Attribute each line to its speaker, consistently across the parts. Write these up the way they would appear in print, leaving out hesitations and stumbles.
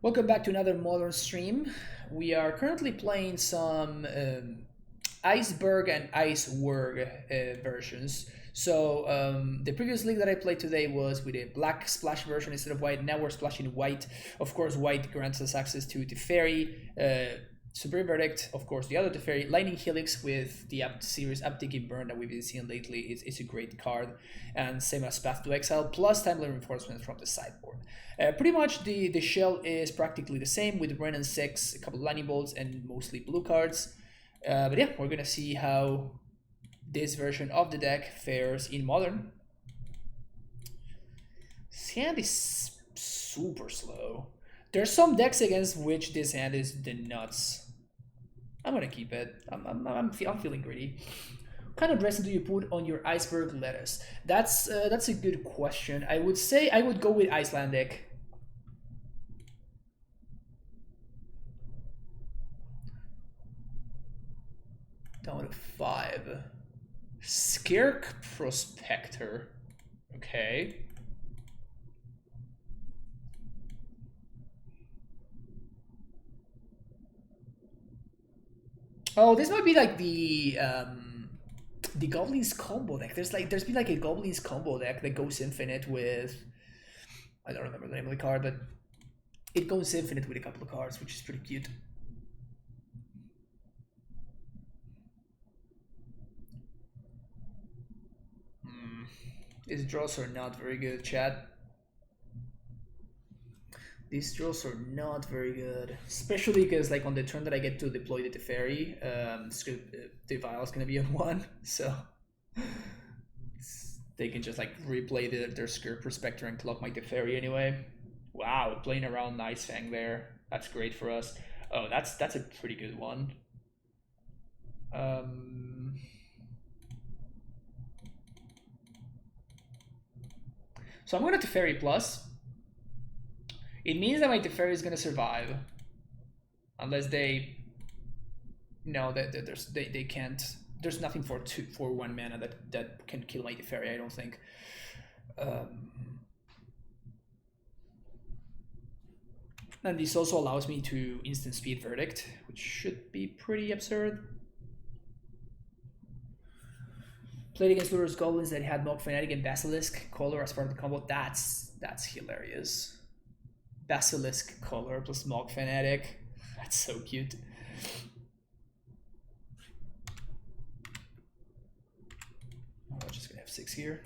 Speaker 1: Welcome back to another modern stream. We are currently playing some IceWURG and IceWURG versions. So the previous league that I played today was with a black splash version instead of white. Now we're splashing white. Of course, white grants us access to Teferi, Supreme Verdict, of course, the other Teferi, Lightning Helix with the series uptick in burn that we've been seeing lately. It's a great card, and same as Path to Exile, plus Timely Reinforcements from the sideboard. Pretty much the shell is practically the same with Ren and 6, a couple of lightning bolts, and mostly blue cards. But yeah, we're gonna see how this version of the deck fares in Modern. This hand is super slow. There's some decks against which this hand is the nuts. I'm gonna keep it. I'm feeling greedy. What kind of dressing do you put on your iceberg lettuce? That's a good question. I would say I would go with Icelandic. Down to 5. Skirk Prospector. Okay. Oh, this might be like the Goblins combo deck. There's been like a Goblins combo deck that goes infinite with, I don't remember the name of the card, but it goes infinite with a couple of cards, which is pretty cute. These draws are not very good, chat. These draws are not very good, especially because like on the turn that I get to deploy the Teferi, the Vial is gonna be on 1, so they can just like replay their Skirt Prospector and clock my Teferi anyway. Wow, playing around Nice Fang there. That's great for us. Oh, that's a pretty good one. So I'm going to Teferi Plus. It means that my Teferi is going to survive. Unless they... No, they can't. There's nothing for 1 mana that can kill my Teferi, I don't think. And this also allows me to instant speed Verdict, which should be pretty absurd. Played against Lurrus Goblins that had Mock Fanatic and Basilisk Color as part of the combo. That's hilarious. Basilisk Color plus Mock Fanatic. That's so cute. I'm just gonna have 6 here.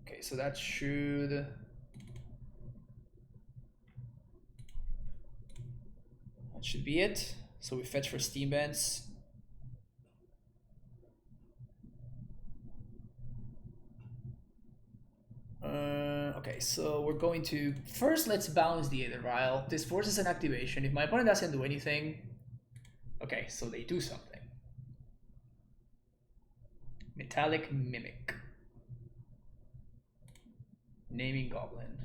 Speaker 1: Okay, so that should... That should be it. So we fetch for Steam Vents. Okay, so we're going to... First, let's bounce the Aether Vial. This forces an activation. If my opponent doesn't do anything... Okay, so they do something. Metallic Mimic. Naming Goblin.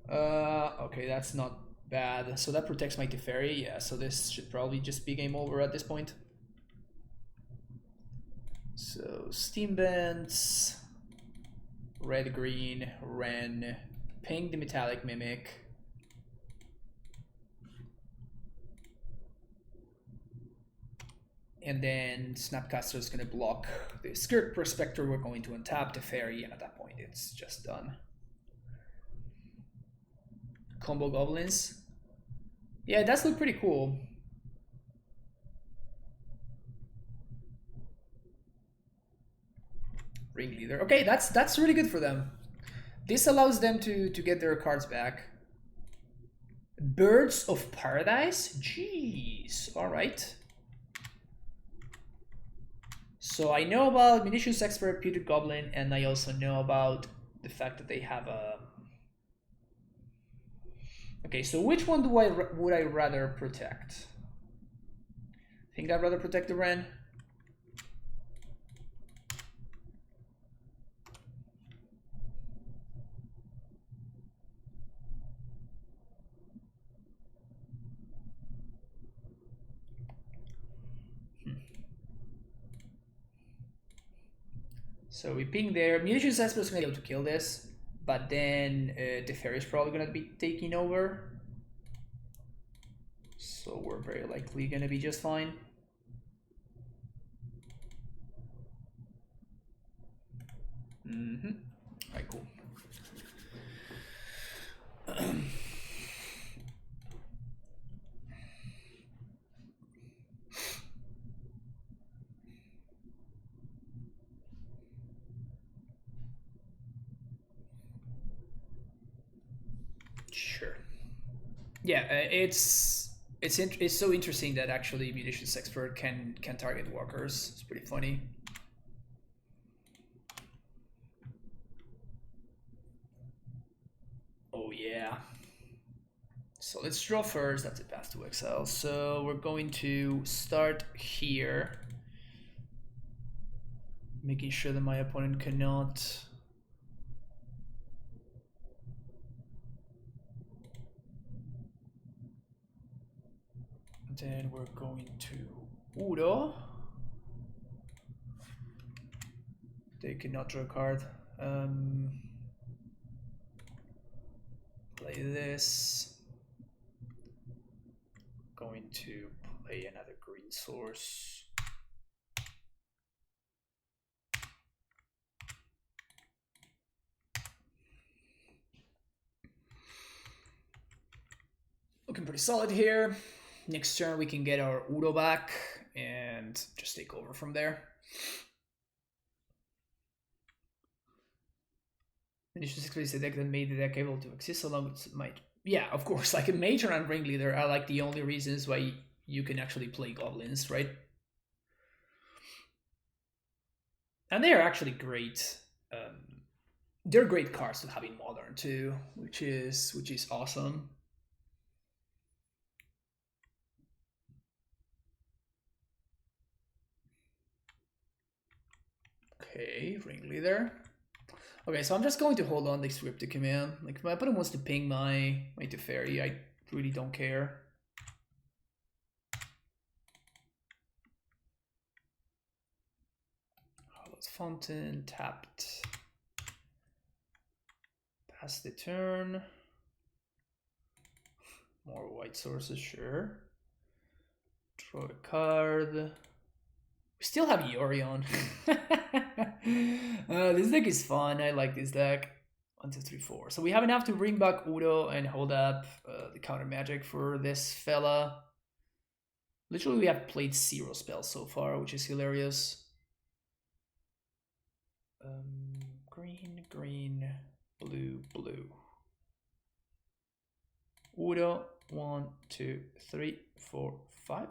Speaker 1: Okay, that's not bad. So that protects my Teferi. Yeah, so this should probably just be game over at this point. So Steam Vents, red, green, Ren, ping the Metallic Mimic. And then Snapcaster is going to block the Skirt Prospector. We're going to untap Teferi, and at that point it's just done. Combo Goblins. Yeah, it does look pretty cool. Ringleader. Okay, that's really good for them. This allows them to get their cards back. Birds of Paradise? Jeez. Alright. So I know about Munitions Expert, Peter Goblin, and I also know about the fact that they have a... Okay, so which one would I rather protect? I think I'd rather protect the Ren. So we ping there. Munitions expert is gonna be able to kill this, but then the fairy is probably gonna be taking over. So we're very likely gonna be just fine. Alright, cool. Sure. Yeah, it's so interesting that actually munitions expert can target walkers. It's pretty funny. Oh yeah. So let's draw first. That's a path to exile. So we're going to start here, making sure that my opponent cannot. Then we're going to Udo. They cannot draw a card. Play this. Going to play another green source. Looking pretty solid here. Next turn we can get our Udo back and just take over from there. Munitions expert is a deck that made the deck able to exist along with might. Yeah, of course. Like a Major and Ringleader are like the only reasons why you can actually play Goblins, right? And they are actually great. They're great cards to have in Modern too, which is awesome. Okay, Ringleader. Okay, so I'm just going to hold on the Scripted Command. Like, if my opponent wants to ping my Teferi, I really don't care. Hollow's Fountain, tapped. Pass the turn. More white sources, sure. Draw a card. We still have Yorion. This deck is fun. I like this deck. 1, 2, 3, 4. So we have enough to bring back Udo and hold up the counter magic for this fella. Literally, we have played 0 spells so far, which is hilarious. Green, green, blue, blue. Udo, 1, 2, 3, 4, 5.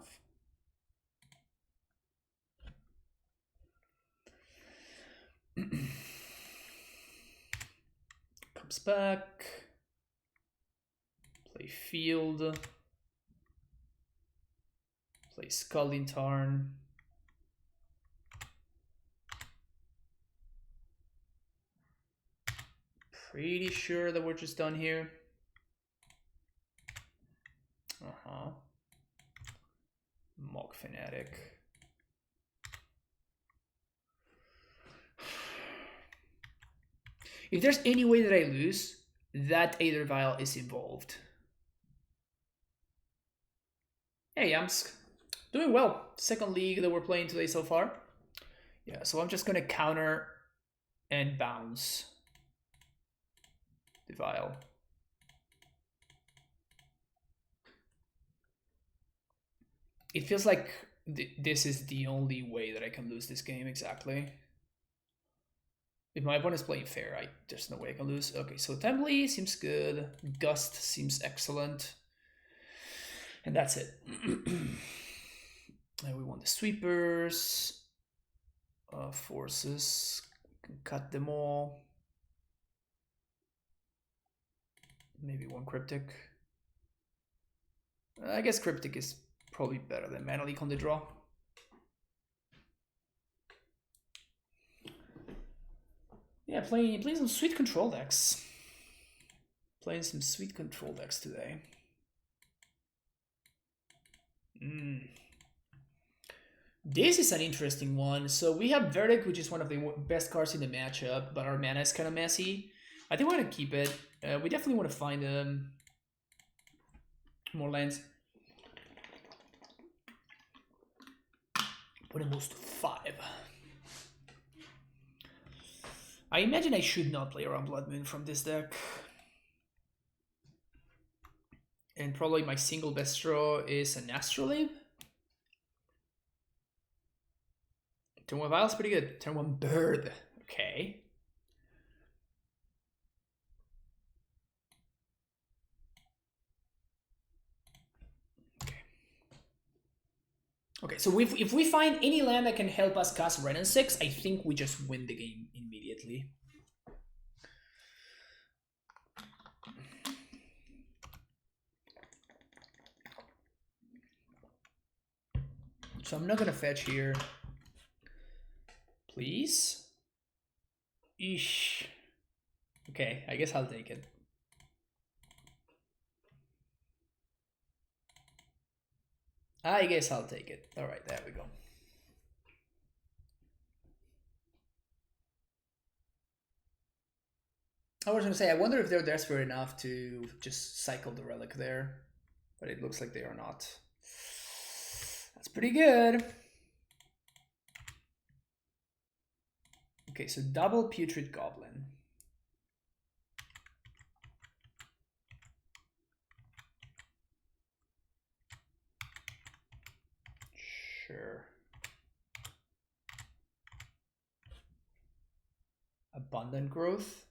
Speaker 1: Comes back. Play field. Play Scalding Tarn. Pretty sure that we're just done here. Mog Fanatic. If there's any way that I lose, that Aether Vial is involved. Hey, Yamsk. Doing well. Second league that we're playing today so far. Yeah, so I'm just gonna counter and bounce the Vial. It feels like this is the only way that I can lose this game, exactly. If my opponent's playing fair, there's no way I can lose. Okay, so Tembley seems good. Gust seems excellent. And that's it. And we want the sweepers. Forces. We can cut them all. Maybe one Cryptic. I guess Cryptic is probably better than Mana Leak on the draw. Yeah, playing some sweet control decks. Playing some sweet control decks This is an interesting one. So we have Verdict, which is one of the best cards in the matchup, but our mana is kind of messy. I think we're going to keep it. We definitely want to find more lands. Put it most to 5. I imagine I should not play around Blood Moon from this deck. And probably my single best draw is an Astrolabe. Turn 1 Vile's pretty good. Turn 1 Bird. Okay. Okay, so if we find any land that can help us cast Ren and 6, I think we just win the game immediately. So I'm not gonna fetch here. Please? Eesh. Okay, I guess I'll take it. I guess I'll take it. Alright, there we go. I was gonna say, I wonder if they're desperate enough to just cycle the relic there. But it looks like they are not. That's pretty good. Okay, so double Putrid Goblin. Sure. Abundant Growth.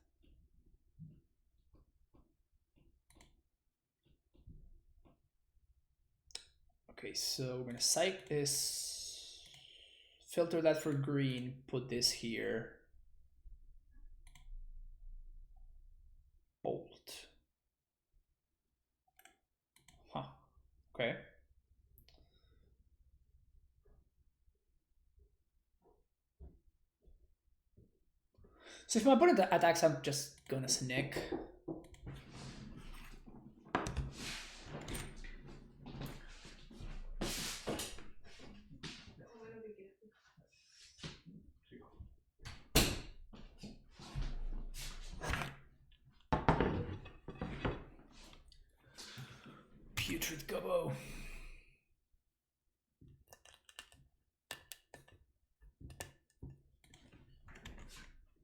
Speaker 1: Okay, so we're gonna psych this, filter that for green, put this here. Bolt. Huh, okay. So if my opponent attacks, I'm just gonna snick. Putrid Gobbo.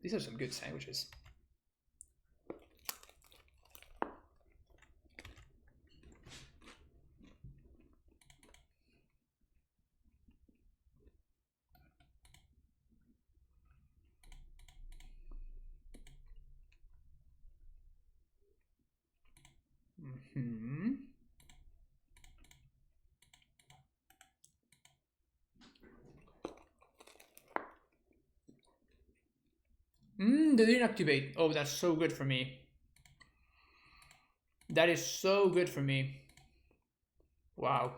Speaker 1: These are some good sandwiches. They didn't activate. Oh, that's so good for me. That is so good for me. Wow.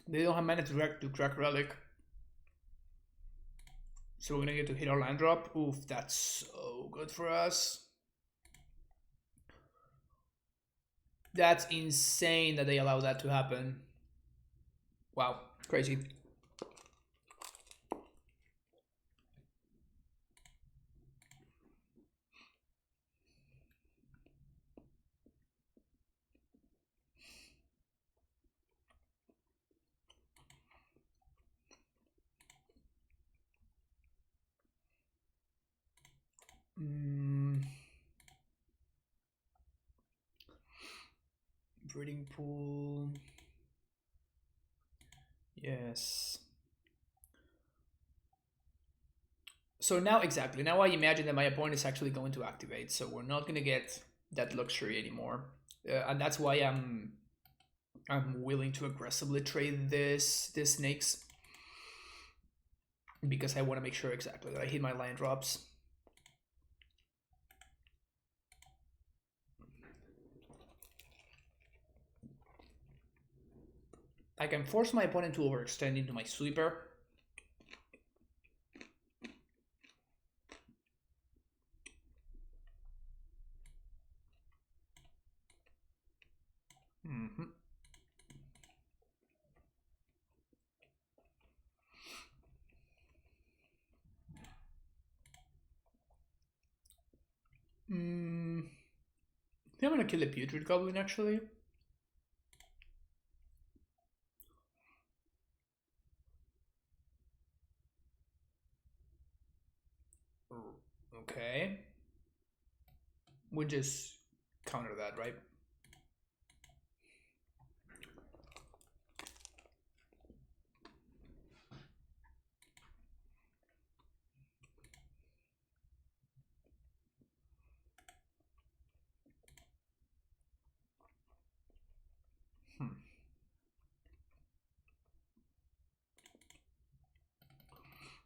Speaker 1: They don't have mana to track Relic. So we're gonna get to hit our land drop. Oof, that's so good for us. That's insane that they allow that to happen. Wow, crazy. Breeding pool. Yes. So now, exactly, now I imagine that my opponent is actually going to activate, so we're not going to get that luxury anymore. And that's why I'm willing to aggressively trade this snakes. Because I want to make sure exactly that I hit my land drops. I can force my opponent to overextend into my sweeper. Mm-hmm. I think I'm gonna kill the Putrid Goblin actually. Okay. We just counter that, right?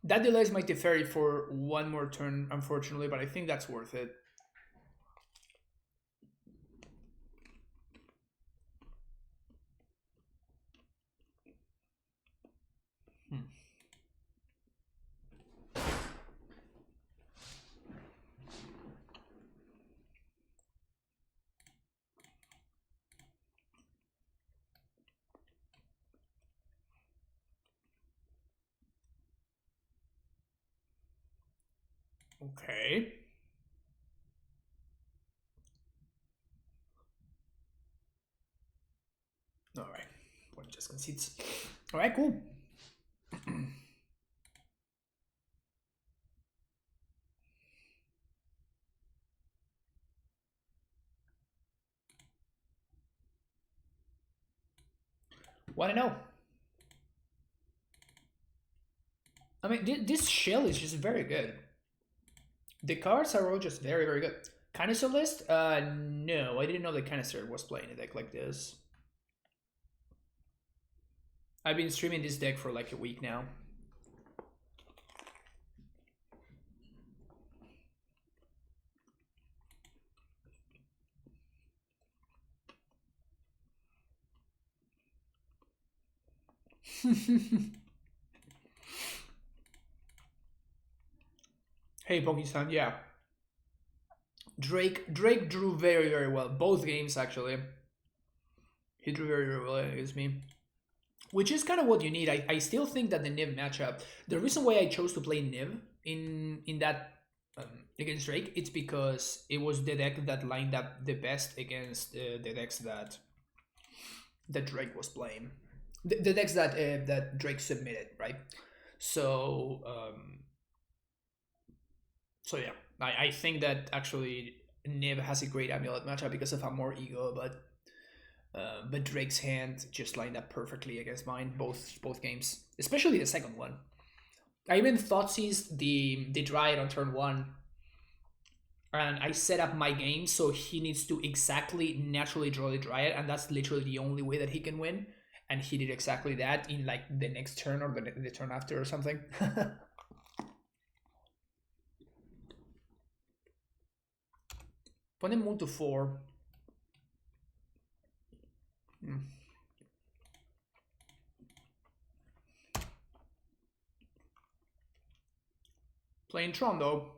Speaker 1: That delays my Teferi for one more turn, unfortunately, but I think that's worth it. Okay. All right. One just concedes. All right, cool. Want to know? I mean, this shell is just very good. The cards are all just very, very good. Canister list? No, I didn't know that Canister was playing a deck like this. I've been streaming this deck for like a week now. Hey, Pokistan, yeah. Drake drew very, very well. Both games, actually. He drew very, very well against me. Which is kind of what you need. I still think that the Niv matchup, the reason why I chose to play Niv in that against Drake, it's because it was the deck that lined up the best against the decks that Drake was playing. The decks that Drake submitted, right? So so yeah, I think that actually Niv has a great Amulet matchup because of a more ego, but Drake's hand just lined up perfectly against mine both games, especially the second one. I even thought sees the Dryad on turn 1, and I set up my game so he needs to exactly naturally draw the Dryad, and that's literally the only way that he can win. And he did exactly that in like the next turn or the turn after or something. Put him 1 to 4. Playing Tron though.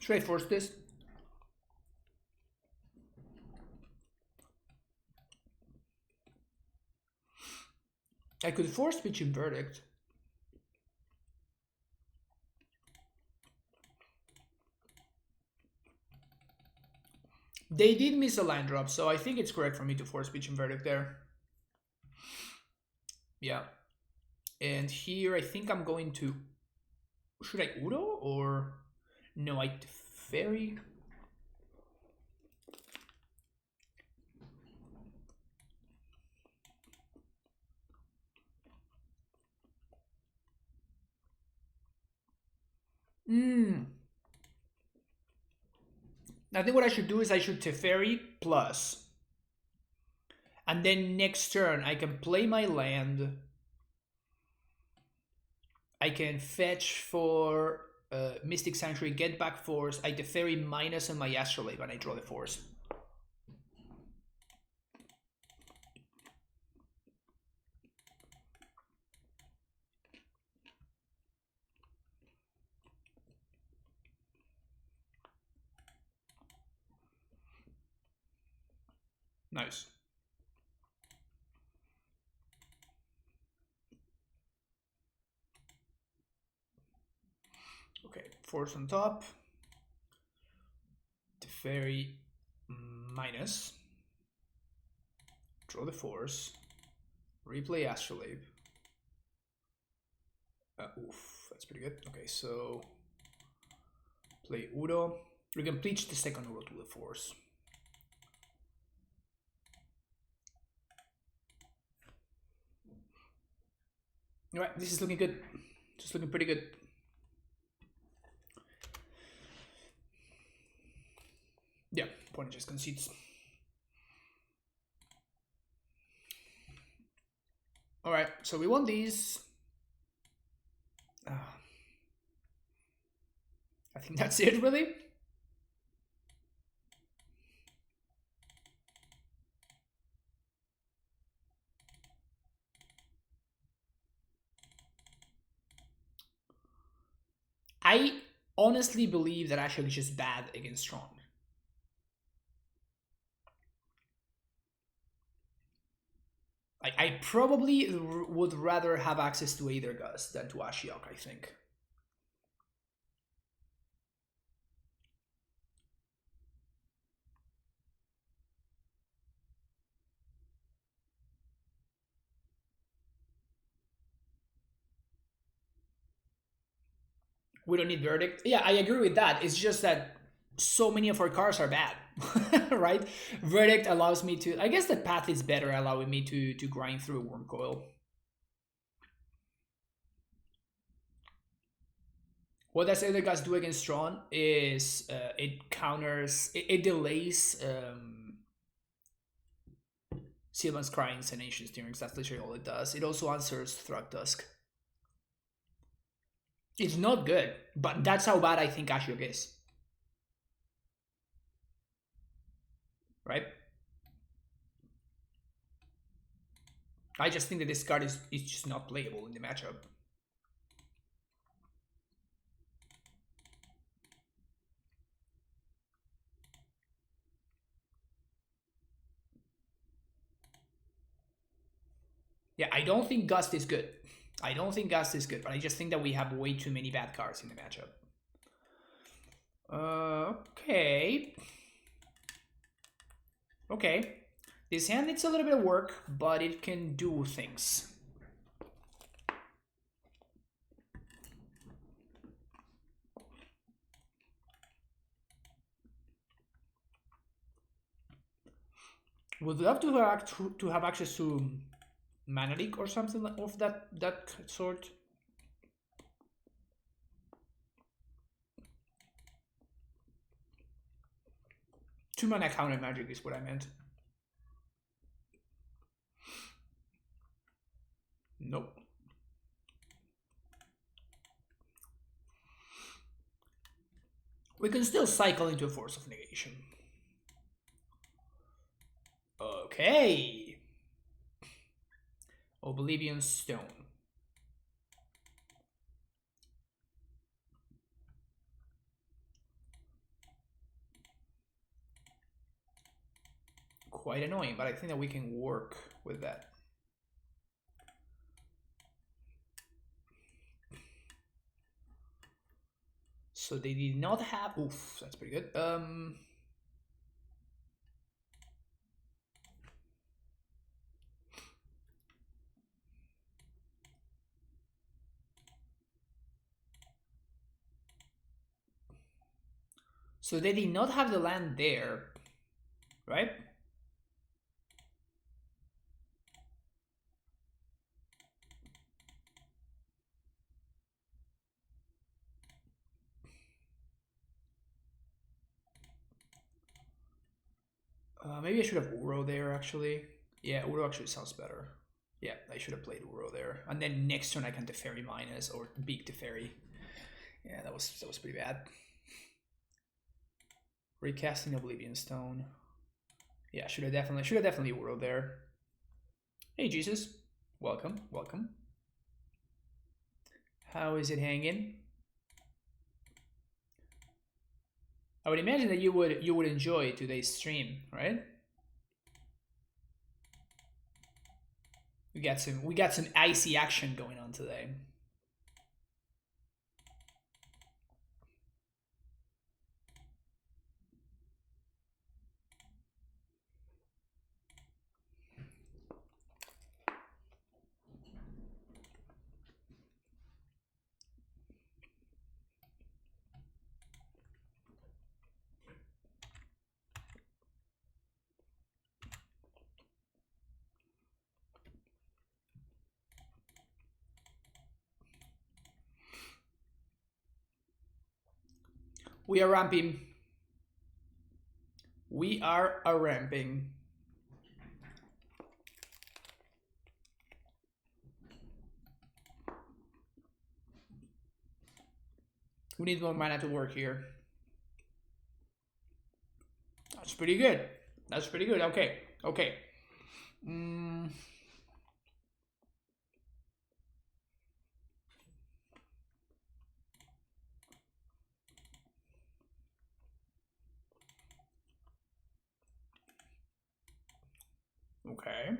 Speaker 1: Should I force this? I could force Pitching Verdict. They did miss a line drop, so I think it's correct for me to force Pitching Verdict there. Yeah. And here I think I'm going to... Should I Udo or... No, I Fairy... I think what I should do is I should Teferi plus. And then next turn I can play my land. I can fetch for Mystic Sanctuary, get back Force. I Teferi minus on my Astrolabe and I draw the Force. Nice. Okay, Force on top. Teferi minus. Draw the Force. Replay Astrolabe. Oof, that's pretty good. Okay, so play Uro. We can bleach the second Uro to the Force. Alright, this is looking good. Just looking pretty good. Yeah, opponent just concedes. Alright, so we won these. I think that's it, really. I honestly believe that IceWURG is just bad against Tron. I probably would rather have access to Aether Gust than to IceWURG, I think. We don't need Verdict. Yeah, I agree with that. It's just that so many of our cards are bad, right? Verdict allows me to... I guess the Path is better, allowing me to grind through Wormcoil. What does Aether Gust do against Tron is it counters... It delays Sylvan's Crying and Ancient Stirrings. That's literally all it does. It also answers Thragtusk. It's not good, but that's how bad I think IceWURG is. Right? I just think that this card is just not playable in the matchup. Yeah, I don't think Gust is good. I don't think Gust is good, but I just think that we have way too many bad cards in the matchup. Okay. Okay. This hand needs a little bit of work, but it can do things. Would love to have access to Mana Leak or something of that sort. Two mana counter magic is what I meant. Nope. We can still cycle into a Force of Negation. Okay. Oblivion Stone. Quite annoying, but I think that we can work with that. So they did not have... Oof, that's pretty good. So they did not have the land there, right? Maybe I should have Uro there, actually. Yeah, Uro actually sounds better. Yeah, I should have played Uro there. And then next turn I can Teferi minus or big Teferi. Yeah, that was pretty bad. Recasting Oblivion Stone. Yeah, should have definitely Uro there. Hey Jesus, welcome, welcome. How is it hanging? I would imagine that you would enjoy today's stream, right? We got some icy action going on today. We are ramping. We are a ramping. We need more mana to work here. That's pretty good. That's pretty good. Okay. Okay. Okay.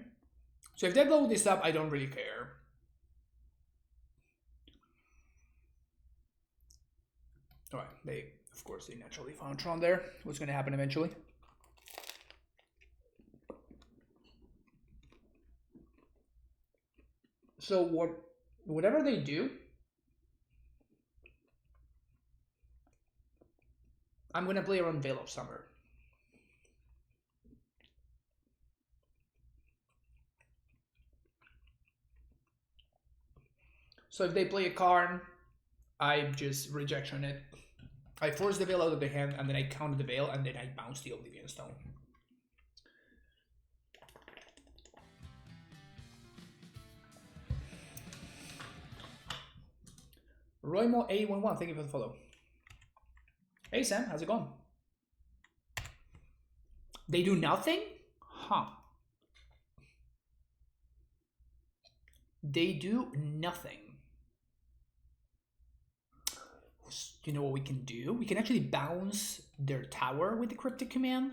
Speaker 1: So if they blow this up, I don't really care. Alright, of course, they naturally found Tron there. What's going to happen eventually? So whatever they do, I'm going to play around Veil of Summer. So if they play a Karn, I just rejection it. I force the Veil out of the hand, and then I counter the Veil, and then I bounce the Oblivion Stone. Roymo811, thank you for the follow. Hey Sam, how's it going? They do nothing? Huh. They do nothing. You know what we can do? We can actually bounce their tower with the Cryptic Command.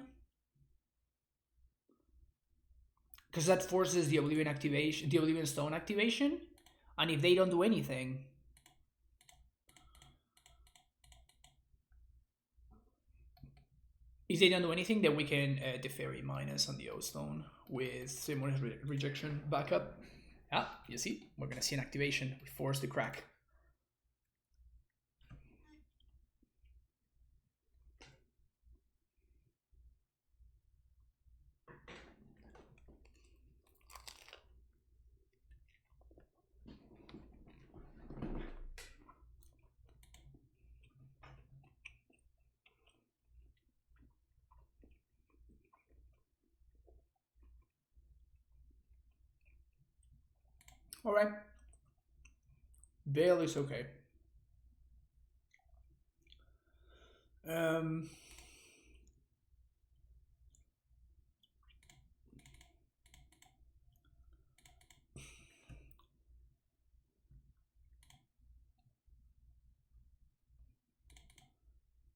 Speaker 1: Because that forces the Oblivion activation, the Oblivion Stone activation. And if they don't do anything, then we can Teferi minus on the O Stone with Simone's rejection backup. Ah, you see, we're gonna see an activation. We force the crack. All right. Veil is okay.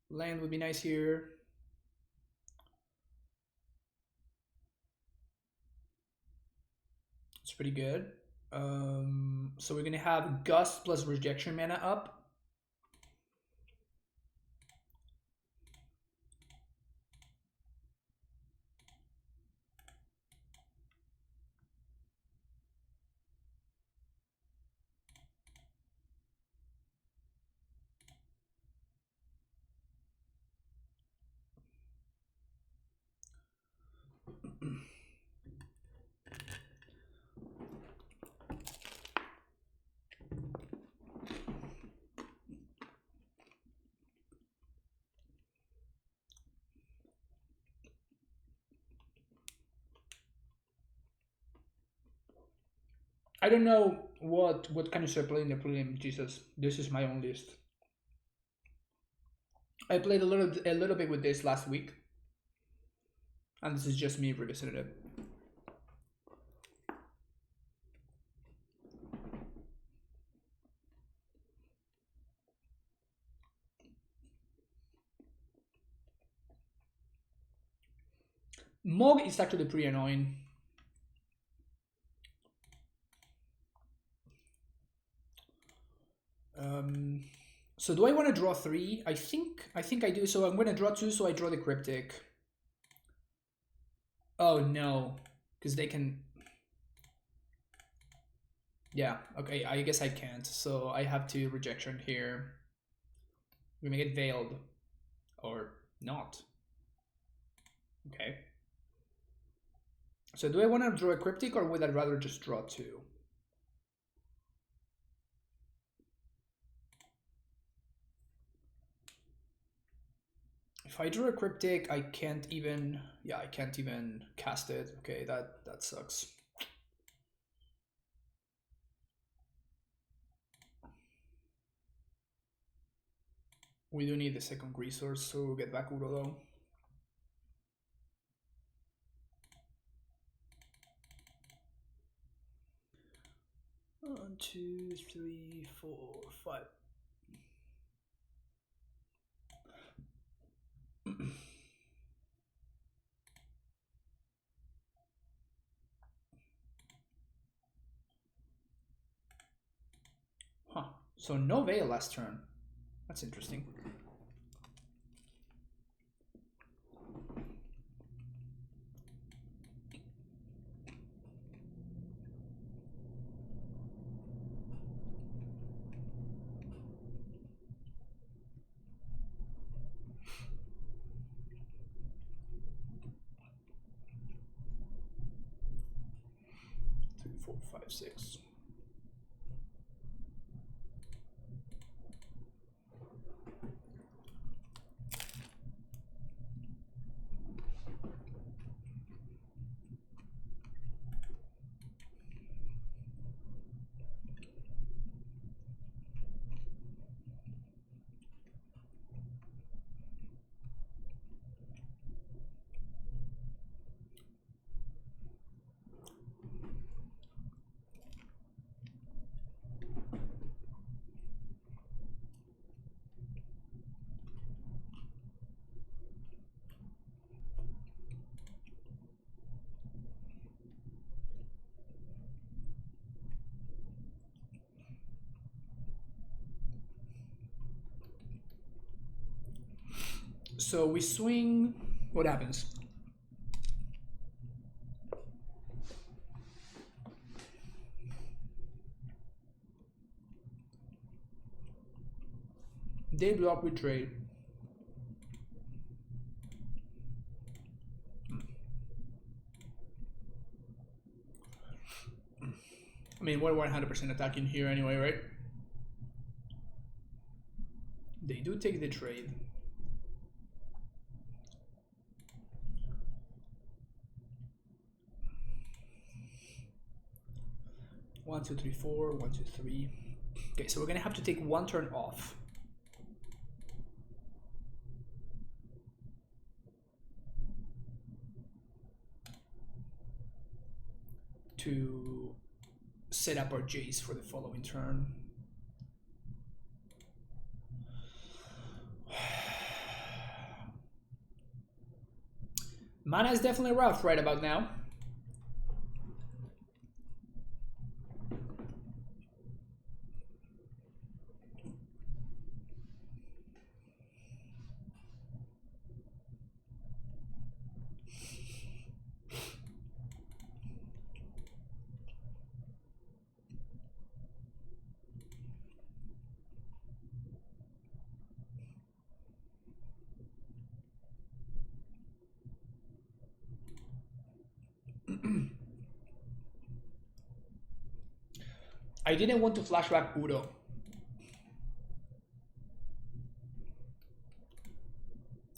Speaker 1: Land would be nice here. It's pretty good. So we're gonna have Gust plus rejection mana up. I don't know what kind of start playing the prelim. Jesus, this is my own list. I played a little bit with this last week, and this is just me revisiting it. Mog is actually pretty annoying. So do I want to draw 3? I think I do. So I'm going to draw 2, so I draw the Cryptic. Oh no, because they can... Yeah, okay, I guess I can't. So I have to rejection here. We're going to get Veiled. Or not. Okay. So do I want to draw a Cryptic, or would I rather just draw 2? If I draw a Cryptic, I can't even... Yeah, I can't even cast it. Okay, that sucks. We do need the second resource, so we'll get back Uro though. One, 2, 3, 4, 5. Huh. So no Veil last turn. That's interesting. Three, 4, 5, 6. So we swing. What happens? They block, we trade. I mean, we're 100% attacking here anyway, right? They do take the trade. One, two, three, four. 1, 2, 3. Okay, so we're gonna have to take 1 turn off. To set up our Jace for the following turn. Mana is definitely rough right about now. I didn't want to flashback Udo.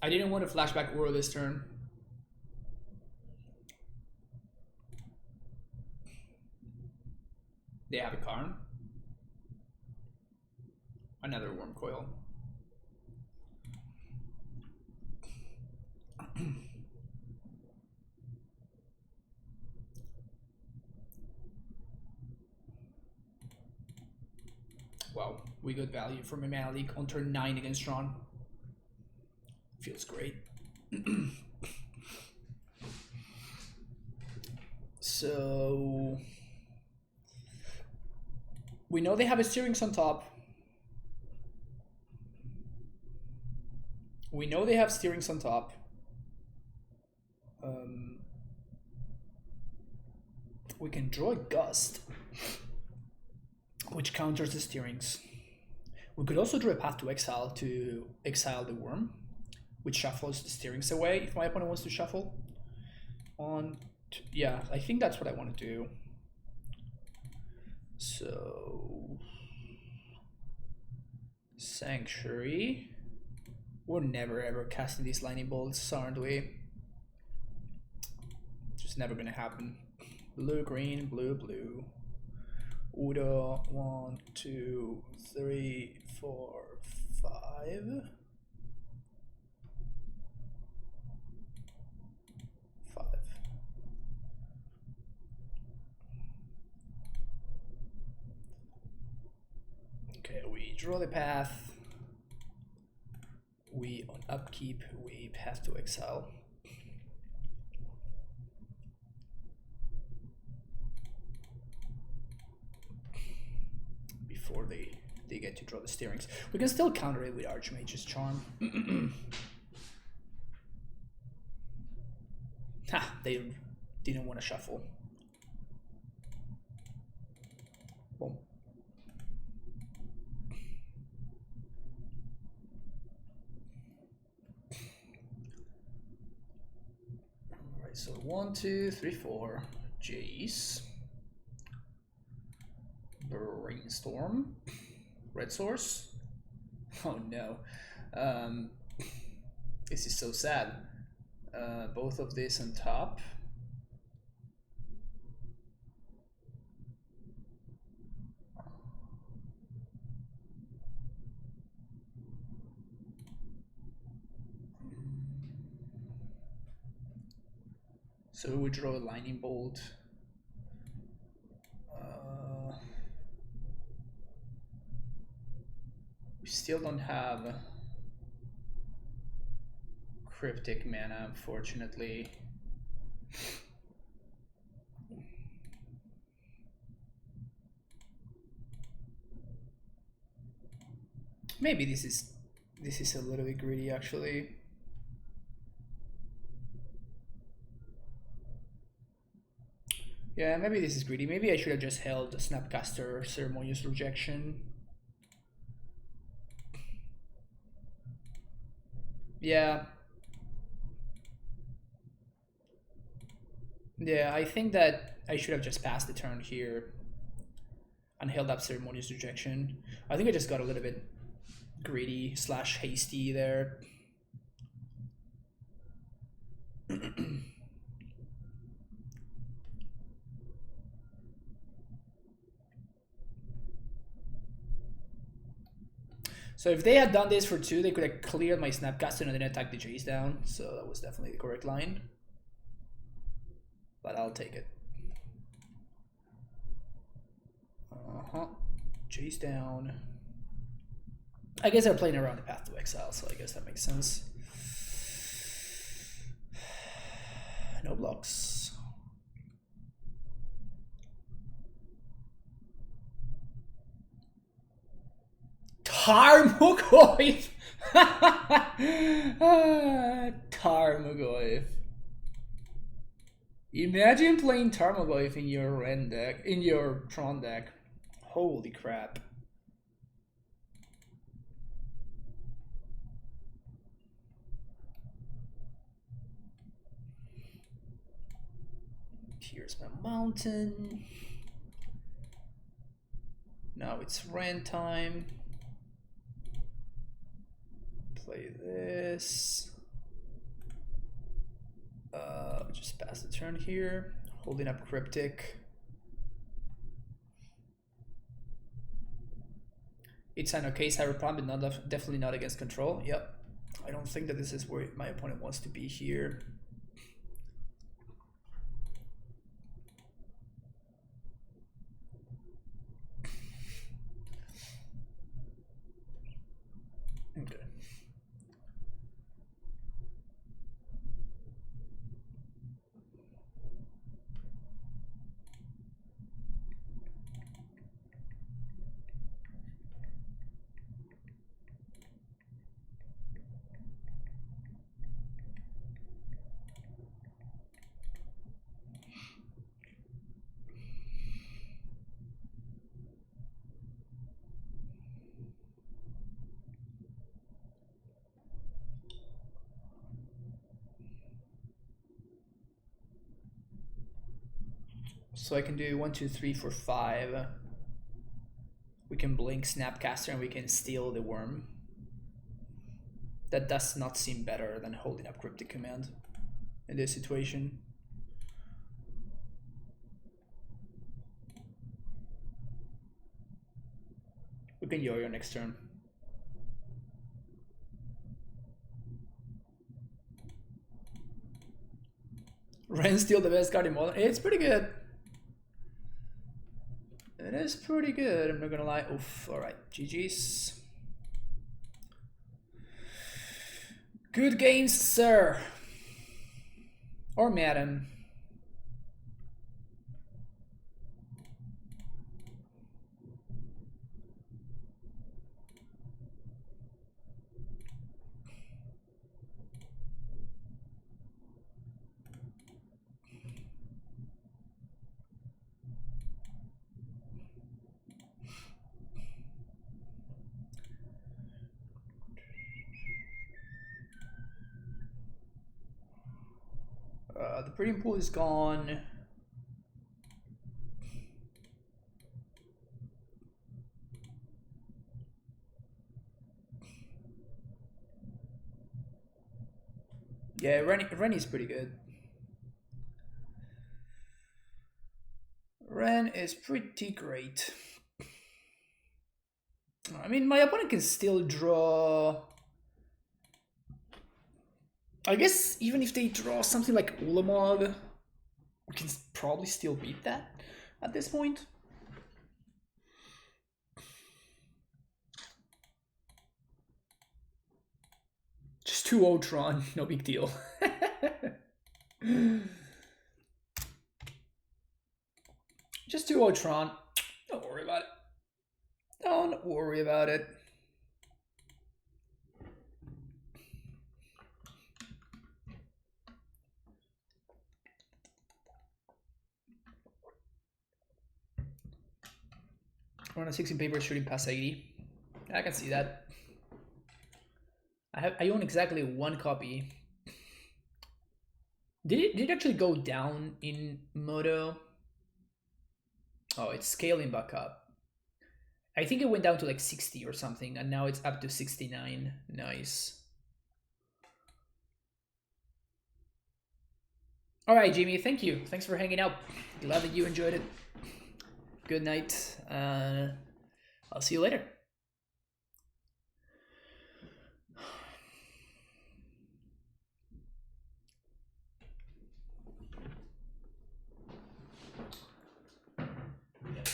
Speaker 1: I didn't want to flashback Uro this turn. They have a Karn. Another Worm Coil. Wow, we got value from a Mana Leak on turn 9 against Tron. Feels great. So we know they have a Steerings on top. We know they have Steerings on top. We can draw a Gust, which counters the Steerings. We could also draw a Path to Exile to exile the Worm, which shuffles the Steerings away if my opponent wants to shuffle. Yeah, I think that's what I want to do. So Sanctuary. We're never ever casting these lightning bolts, aren't we? Just never gonna happen. Blue, green, blue, blue. Udo, 1, 2, 3, 4, 5. 5. Okay, we draw the path. We on upkeep, we Path to Exile. Before they get to draw the Steerings. We can still counter it with Archmage's Charm. Ha! They didn't want to shuffle. Boom. Alright, so 1, 2, 3, 4. Jace. Brainstorm. Red Source. Oh no. This is so sad. Both of this on top. So we would draw a lightning bolt. We still don't have cryptic mana, unfortunately. Maybe this is a little bit greedy, actually. Yeah, maybe this is greedy. Maybe I should have just held Snapcaster Ceremonious Rejection. Yeah. Yeah, I think that I should have just passed the turn here and held up Ceremonious Rejection. I think I just got a little bit greedy / hasty there. So if they had done this for 2, they could have cleared my Snapcaster and then attacked the Jace down. So that was definitely the correct line. But I'll take it. Jace down. I guess they're playing around the Path to Exile, so I guess that makes sense. No blocks. Tarmogoyf! Tarmogoyf. Imagine playing Tarmogoyf in your Ren deck, in your Tron deck. Holy crap. Here's my mountain. Now it's Ren time. Play this. Just pass the turn here. Holding up Cryptic. It's an okay cyber prime, but definitely not against control. Yep. I don't think that this is where my opponent wants to be here. Okay. So I can do 1, 2, 3, 4, 5. We can blink Snapcaster and we can steal the worm. That does not seem better than holding up Cryptic Command in this situation. We can Yorion next turn. Ren steal the best card in Modern. It's pretty good. It is pretty good, I'm not gonna lie. Oof, alright, GG's. Good games, sir. Or madam. The breeding pool is gone. Yeah, Rennie's pretty good. Ren is pretty great. I mean, my opponent can still draw. I guess even if they draw something like Ulamog, we can probably still beat that at this point. Just 2-0 Tron, no big deal. Just 2-0 Tron. Don't worry about it. Don't worry about it. Run a 16 paper shooting past 80. I can see that. I own exactly 1 copy. Did it actually go down in Moto? Oh, it's scaling back up. I think it went down to like 60 or something, and now it's up to 69. Nice. All right, Jimmy, thank you. Thanks for hanging out. Glad that you enjoyed it. Good night. I'll see you later.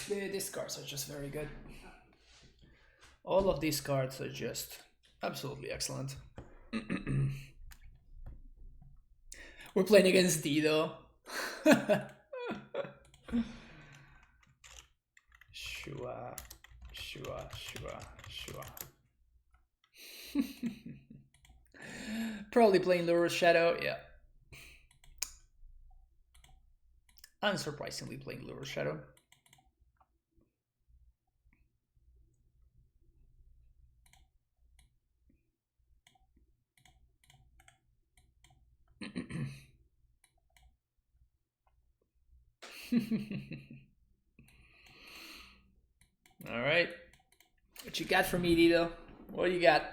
Speaker 1: These cards are just very good. All of these cards are just absolutely excellent. We're playing against Dido. Shua. Probably playing Lurrus Shadow, yeah. Unsurprisingly playing Lurrus Shadow. All right. What you got for me, Dido? What do you got?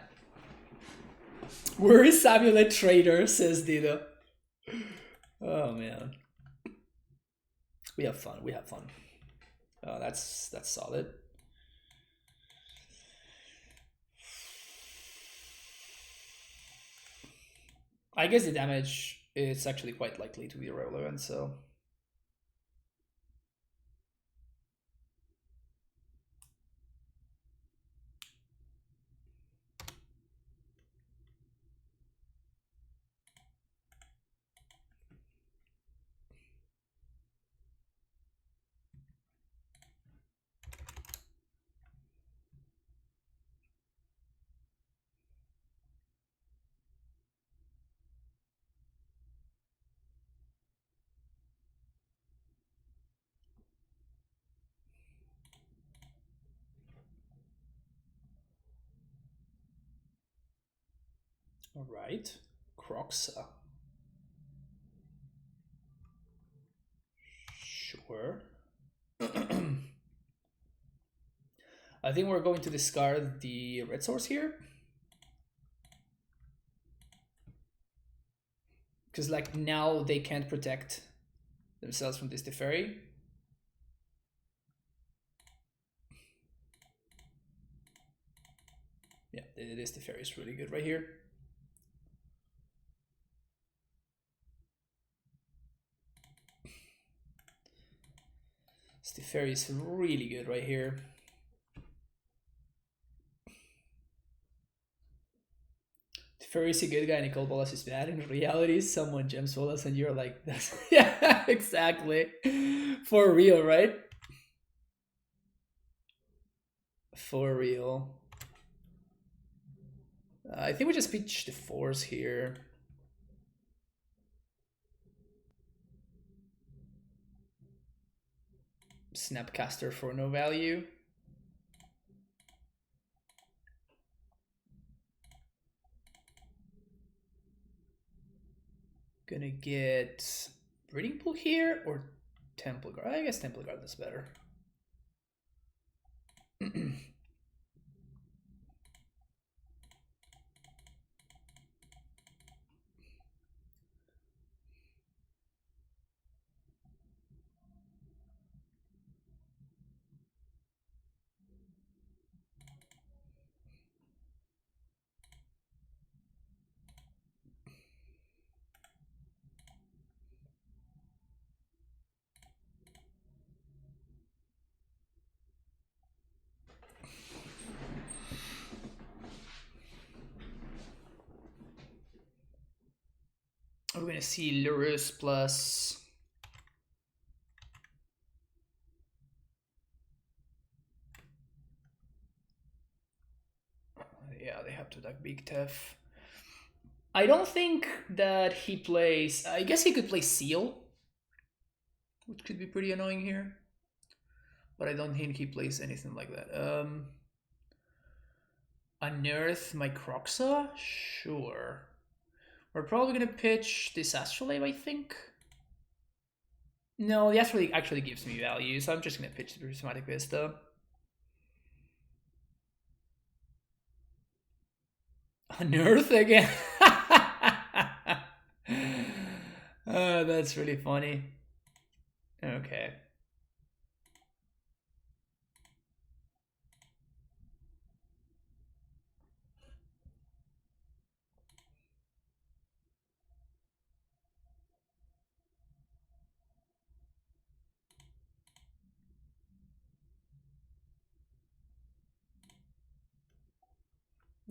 Speaker 1: Where is Amulet Trader? Says Dido. Oh man. We have fun. Oh, that's solid. I guess the damage is actually quite likely to be irrelevant, so. All right, Croxa. Sure. I think we're going to discard the red source here. Because like now they can't protect themselves from this Teferi. Yeah, this Teferi is really good right here. This Teferi is really good right here. Teferi is a good guy and Nicole Bolas is bad. In reality, someone gems Bolas and you're like, that's yeah, exactly. For real, right? For real. I think we just pitch the 4s here. Snapcaster for no value. Gonna get Breeding Pool here or Temple Guard? I guess Temple Guard is better. We're gonna see Lurrus plus yeah, they have to attack Big Tef. I don't think that he plays. I guess he could play Seal, which could be pretty annoying here. But I don't think he plays anything like that. Unearth my Croxa? Sure. We're probably gonna pitch this Astrolabe, I think. No, the Astrolabe actually gives me value, so I'm just gonna pitch the Prismatic Vista. Unearth again? Oh, that's really funny. Okay.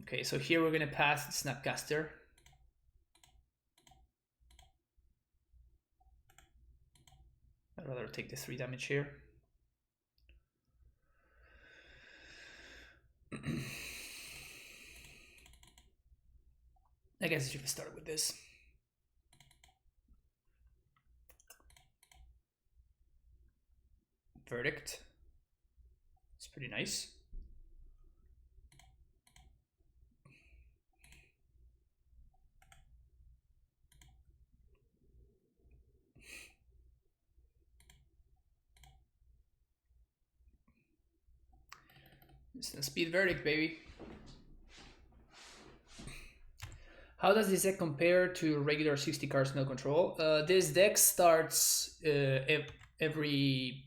Speaker 1: Okay, so here we're gonna pass the Snapcaster. I'd rather take the 3 damage here. I guess I should start with this. Verdict. It's pretty nice. Instant speed verdict, baby. How does this deck compare to regular 60 cards no control? This deck starts every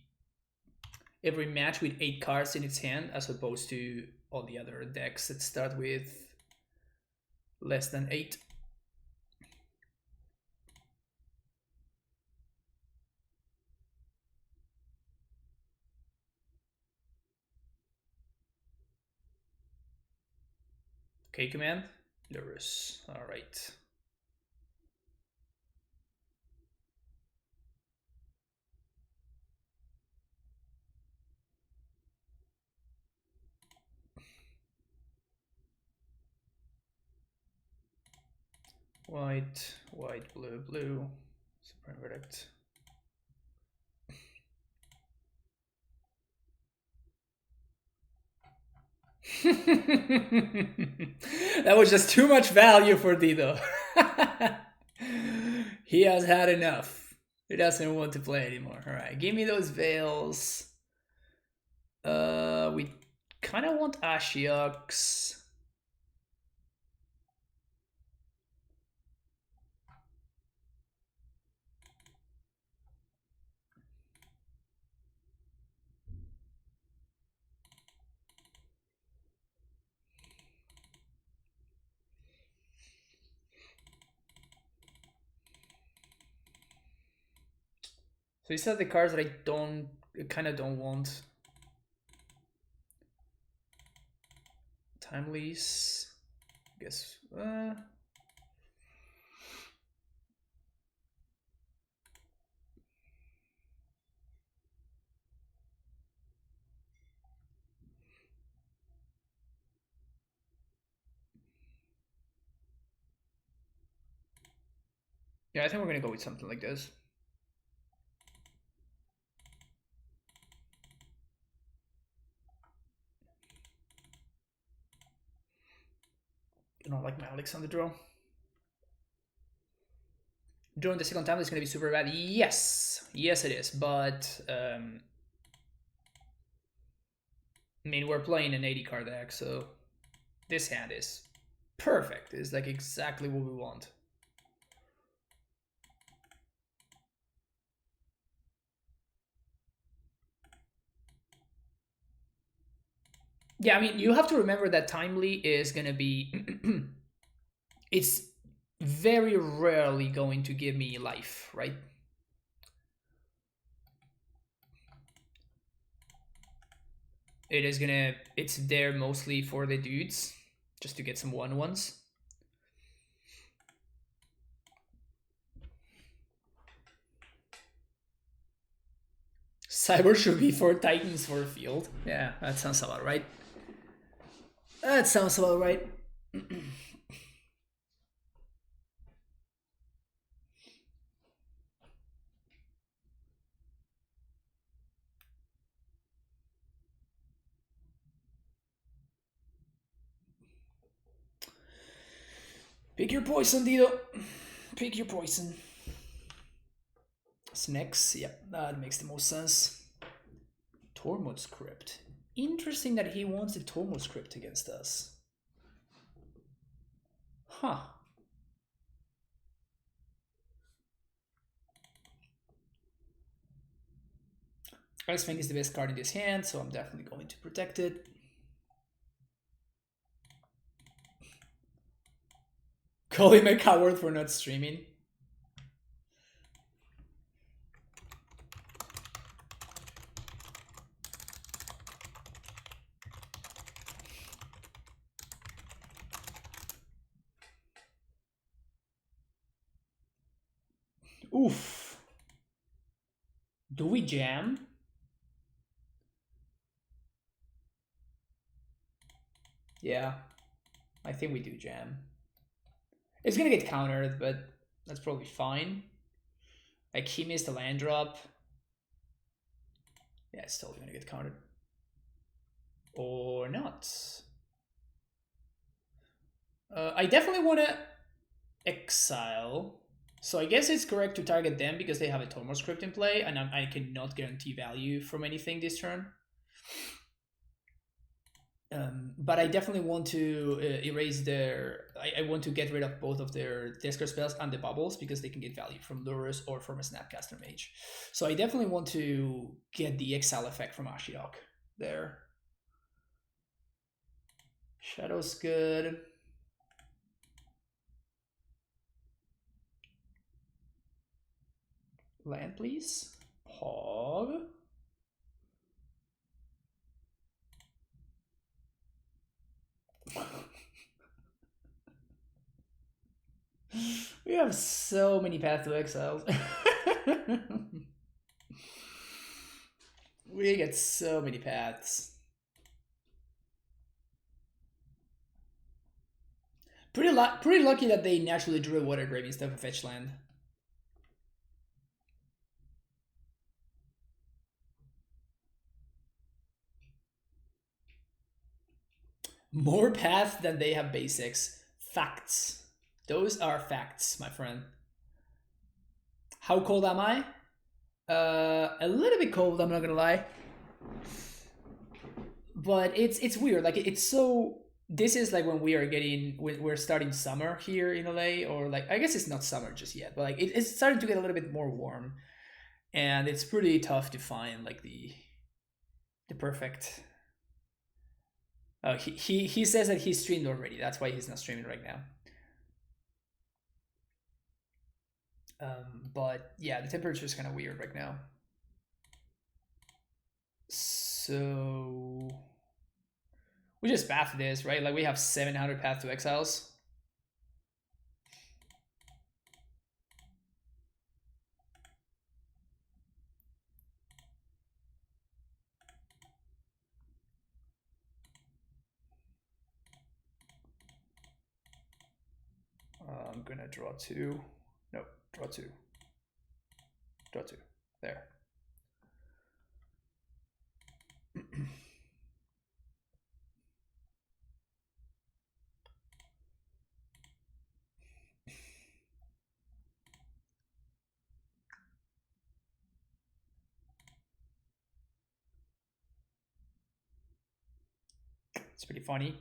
Speaker 1: match with 8 cards in its hand, as opposed to all the other decks that start with less than 8. Okay, command. Lurrus. All right. White, white, blue, blue. Supreme Verdict. That was just too much value for Dido. He has had enough. He doesn't want to play anymore. All right, give me those veils. We kind of want Ashiok's. So these are the cards that I kind of don't want. Timelies, I guess. Yeah, I think we're gonna go with something like this. I don't like my Helix on the draw. Drawing the second time is going to be super bad. Yes, yes it is. But I mean, we're playing an 80 card deck, so this hand is perfect. It's like exactly what we want. Yeah, I mean, you have to remember that Timely is going to be... it's very rarely going to give me life, right? It is gonna... It's there mostly for the dudes, just to get some 1/1s. Cyber should be for Titans for field. Yeah, that sounds about right. That sounds about right. Pick your poison, Dido. Pick your poison. Snacks, yeah, that makes the most sense. Tormod's Crypt. Interesting that he wants the Tormod's Crypt against us. Huh. Ice Fang is the best card in this hand, so I'm definitely going to protect it. Call him a coward for not streaming. Oof. Do we jam? Yeah, I think we do jam. It's gonna get countered, but that's probably fine. Like, he missed a land drop. Yeah, it's totally gonna get countered. Or not. I definitely want to Exile. So I guess it's correct to target them because they have a Tormod script in play, and I cannot guarantee value from anything this turn. But I definitely want to erase their... I want to get rid of both of their discard spells and the bubbles because they can get value from Lurrus or from a Snapcaster Mage. So I definitely want to get the Exile effect from Ashiok there. Shadow's good. Land, please. Hog. have so many Path to Exiles. We get so many paths. Pretty lucky that they naturally drew a Water Grave instead of a fetch land. More paths than they have basics. Facts. Those are facts, my friend. How cold am I? A little bit cold, I'm not gonna lie. But it's weird. Like it's so. This is like when we're starting summer here in LA, or like I guess it's not summer just yet, but like it's starting to get a little bit more warm, and it's pretty tough to find like the perfect. Oh, he says that he streamed already. That's why he's not streaming right now. But yeah, the temperature is kind of weird right now. So we just path this, right? Like we have 700 Path to Exiles. I'm gonna draw 2. No, draw 2. Draw 2. There. It's pretty funny.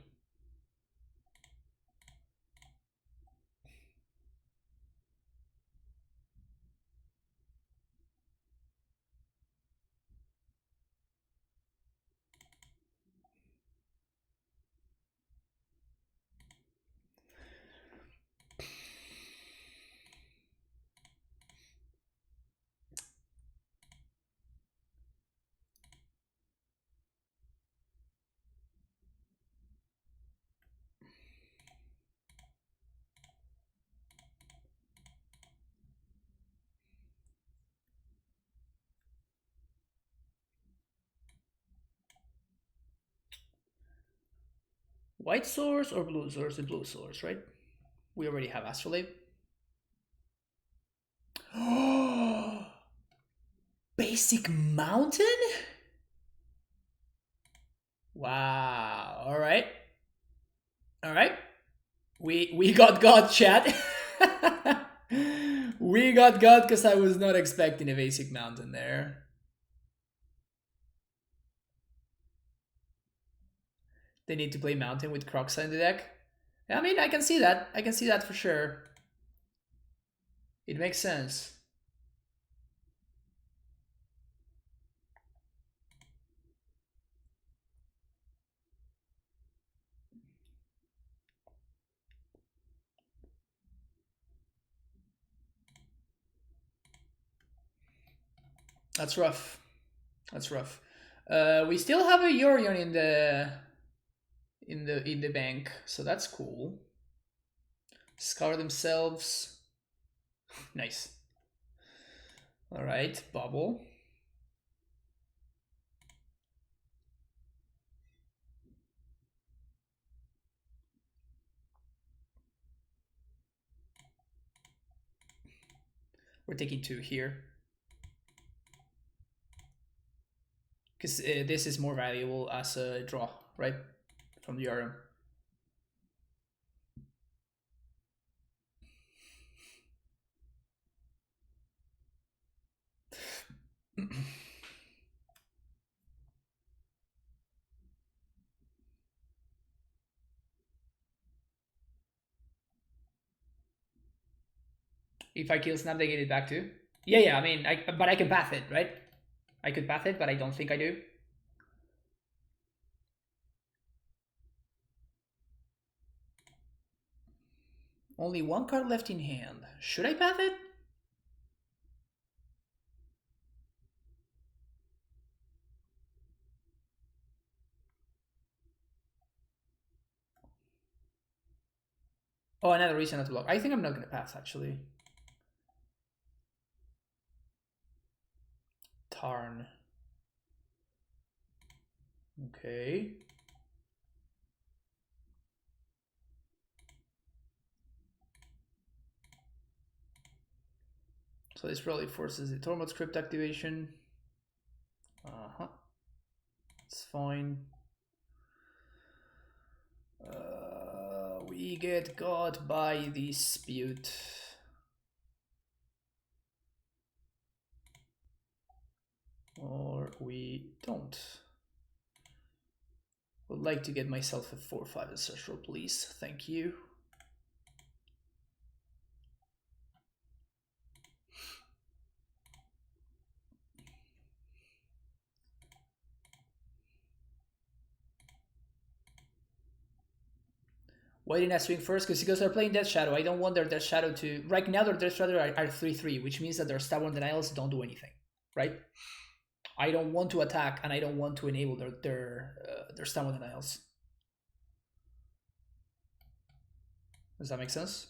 Speaker 1: White source or blue source? The blue source, right? We already have Astrolabe. Basic Mountain? Wow. All right. All right. We got God, chat. We got God because I was not expecting a Basic Mountain there. They need to play Mountain with Croxa in the deck. I mean, I can see that. I can see that for sure. It makes sense. That's rough. That's rough. We still have a Yorion in the bank, so that's cool. Scour themselves. Nice. All right, bubble. We're taking 2 here. Because this is more valuable as a draw, right? From the Yorion. If I kill Snap, they get it back too? Yeah, I mean, but I can path it, right? I could path it, but I don't think I do. Only 1 card left in hand. Should I path it? Oh, another reason not to block. I think I'm not gonna pass actually. Tarn. Okay. So this probably forces the Tormod script activation. It's fine. We get got by dispute. Or we don't. Would like to get myself a 4/5 ancestral, please. Thank you. Why didn't I swing first? Because they're playing Death Shadow. I don't want their Death Shadow to... Right now their Death Shadow are 3/3, which means that their Stubborn Denials don't do anything, right? I don't want to attack, and I don't want to enable their Stubborn Denials. Does that make sense?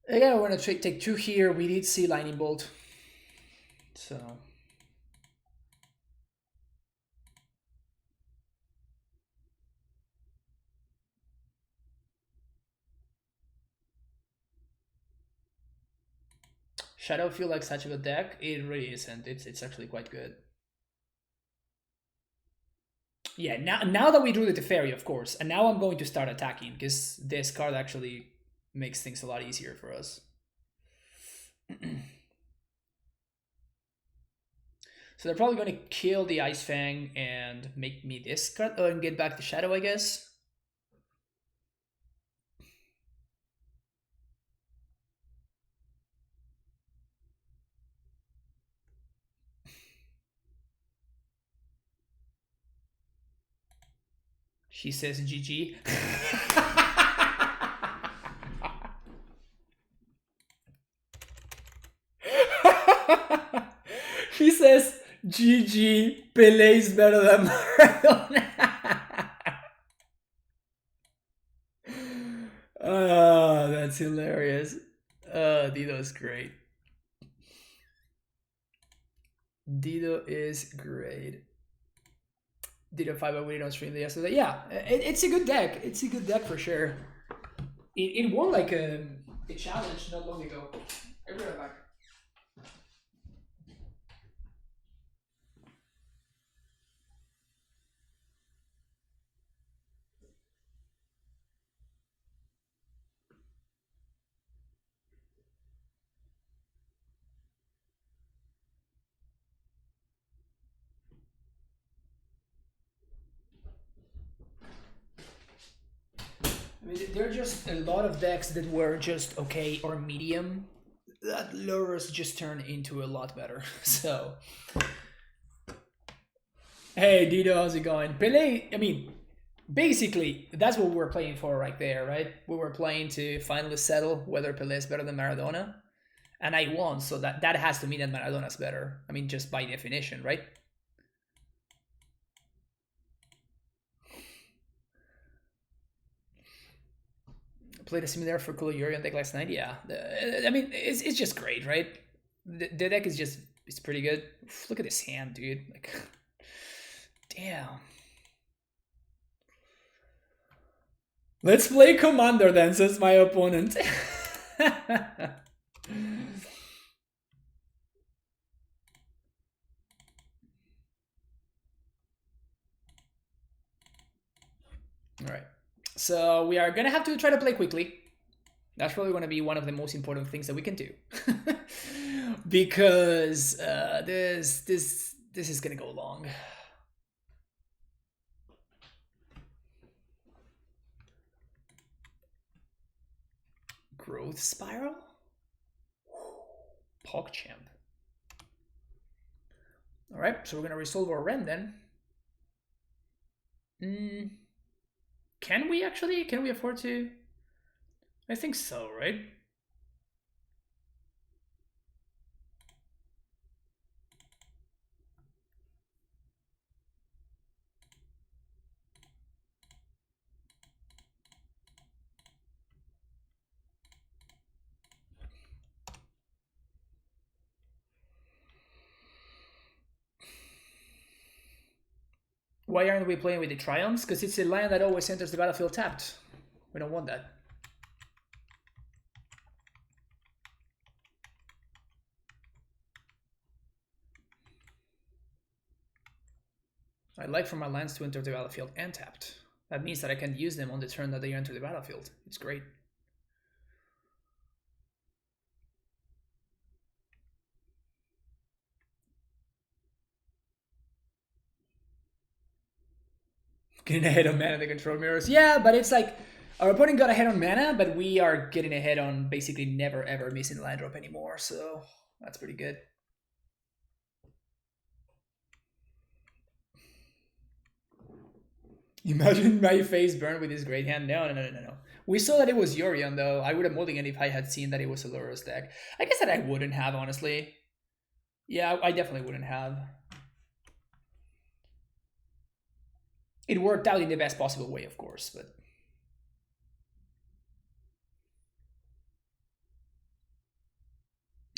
Speaker 1: Again, we're going to take 2 here. We did see Lightning Bolt. So... Shadow feel like such a good deck? It really isn't. It's actually quite good. Yeah, now that we drew the Teferi, of course, and now I'm going to start attacking, because this card actually makes things a lot easier for us. So they're probably going to kill the Ice Fang and make me this card, and get back the Shadow, I guess. She says GG. She says GG, Pele's better than Maradona. Oh, that's hilarious. Dido's great. Dido is great. Dido 5 we did on stream yesterday. Yeah, it's a good deck. It's a good deck for sure. It won like a challenge not long ago. I bring it back. I mean, there are just a lot of decks that were just okay or medium that Lurrus just turned into a lot better. So, hey Dido, how's it going? Pele, I mean, basically, that's what we were playing for right there, right? We were playing to finally settle whether Pele is better than Maradona. And I won, so that has to mean that Maradona's better. I mean, just by definition, right? Played a similar for cool Yorion deck last night. Yeah, I mean it's just great, right? The deck is just it's pretty good. Look at this hand, dude. Like, damn. Let's play Commander then, says my opponent. All right. So we are gonna have to try to play quickly. That's probably going to be one of the most important things that we can do, because this is gonna go long. Growth Spiral, PogChamp. All right, so we're gonna resolve our Ren then. Can we actually? Can we afford to? I think so, right? Why aren't we playing with the Triumphs? Because it's a land that always enters the battlefield tapped. We don't want that. I'd like for my lands to enter the battlefield and tapped. That means that I can use them on the turn that they enter the battlefield. It's great. Getting ahead on mana, the control mirrors. Yeah, but it's like our opponent got ahead on mana, but we are getting ahead on basically never ever missing land drop anymore. So that's pretty good. Imagine my face burned with this great hand. No. We saw that it was Yorion, though. I would have mulliganed if I had seen that it was a Lurrus deck. I guess that I wouldn't have, honestly. Yeah, I definitely wouldn't have. It worked out in the best possible way, of course, but...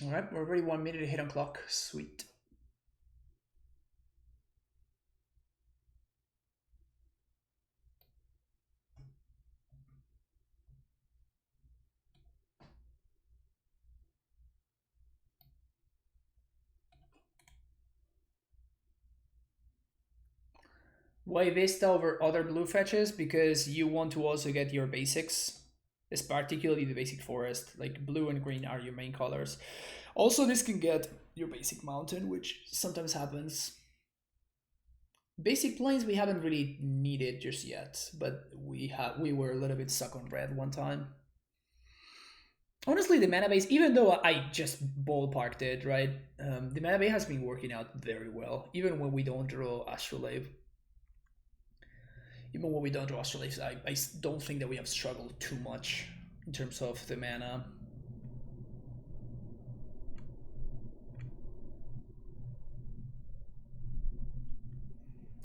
Speaker 1: Alright, we're already 1 minute ahead on clock. Sweet. Why Vista over other blue fetches? Because you want to also get your basics. It's particularly the basic forest. Like blue and green are your main colors. Also, this can get your basic mountain, which sometimes happens. Basic plains we haven't really needed just yet, but we were a little bit stuck on red one time. Honestly, the mana base, even though I just ballparked it, right? The mana base has been working out very well, even when we don't draw Astrolabe. Even when we don't draw Astrolabes, I don't think that we have struggled too much in terms of the mana.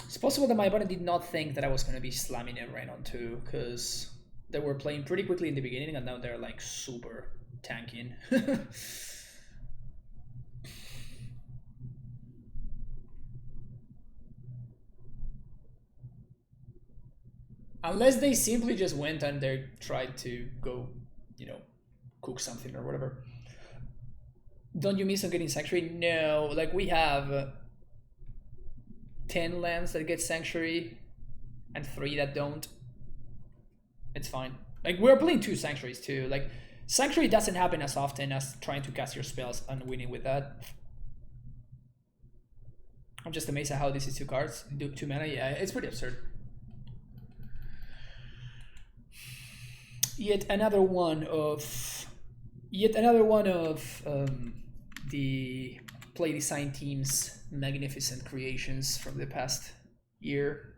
Speaker 1: It's possible that my opponent did not think that I was going to be slamming a Renon too, because they were playing pretty quickly in the beginning and now they're like super tanking. Unless they simply just went and they tried to go, you know, cook something or whatever. Don't you miss on getting Sanctuary? No, like we have 10 lands that get Sanctuary and 3 that don't. It's fine. Like we're playing 2 Sanctuaries too. Like Sanctuary doesn't happen as often as trying to cast your spells and winning with that. I'm just amazed at how this is 2 cards. 2 mana, yeah, it's pretty absurd. Yet another one of the play design team's magnificent creations from the past year.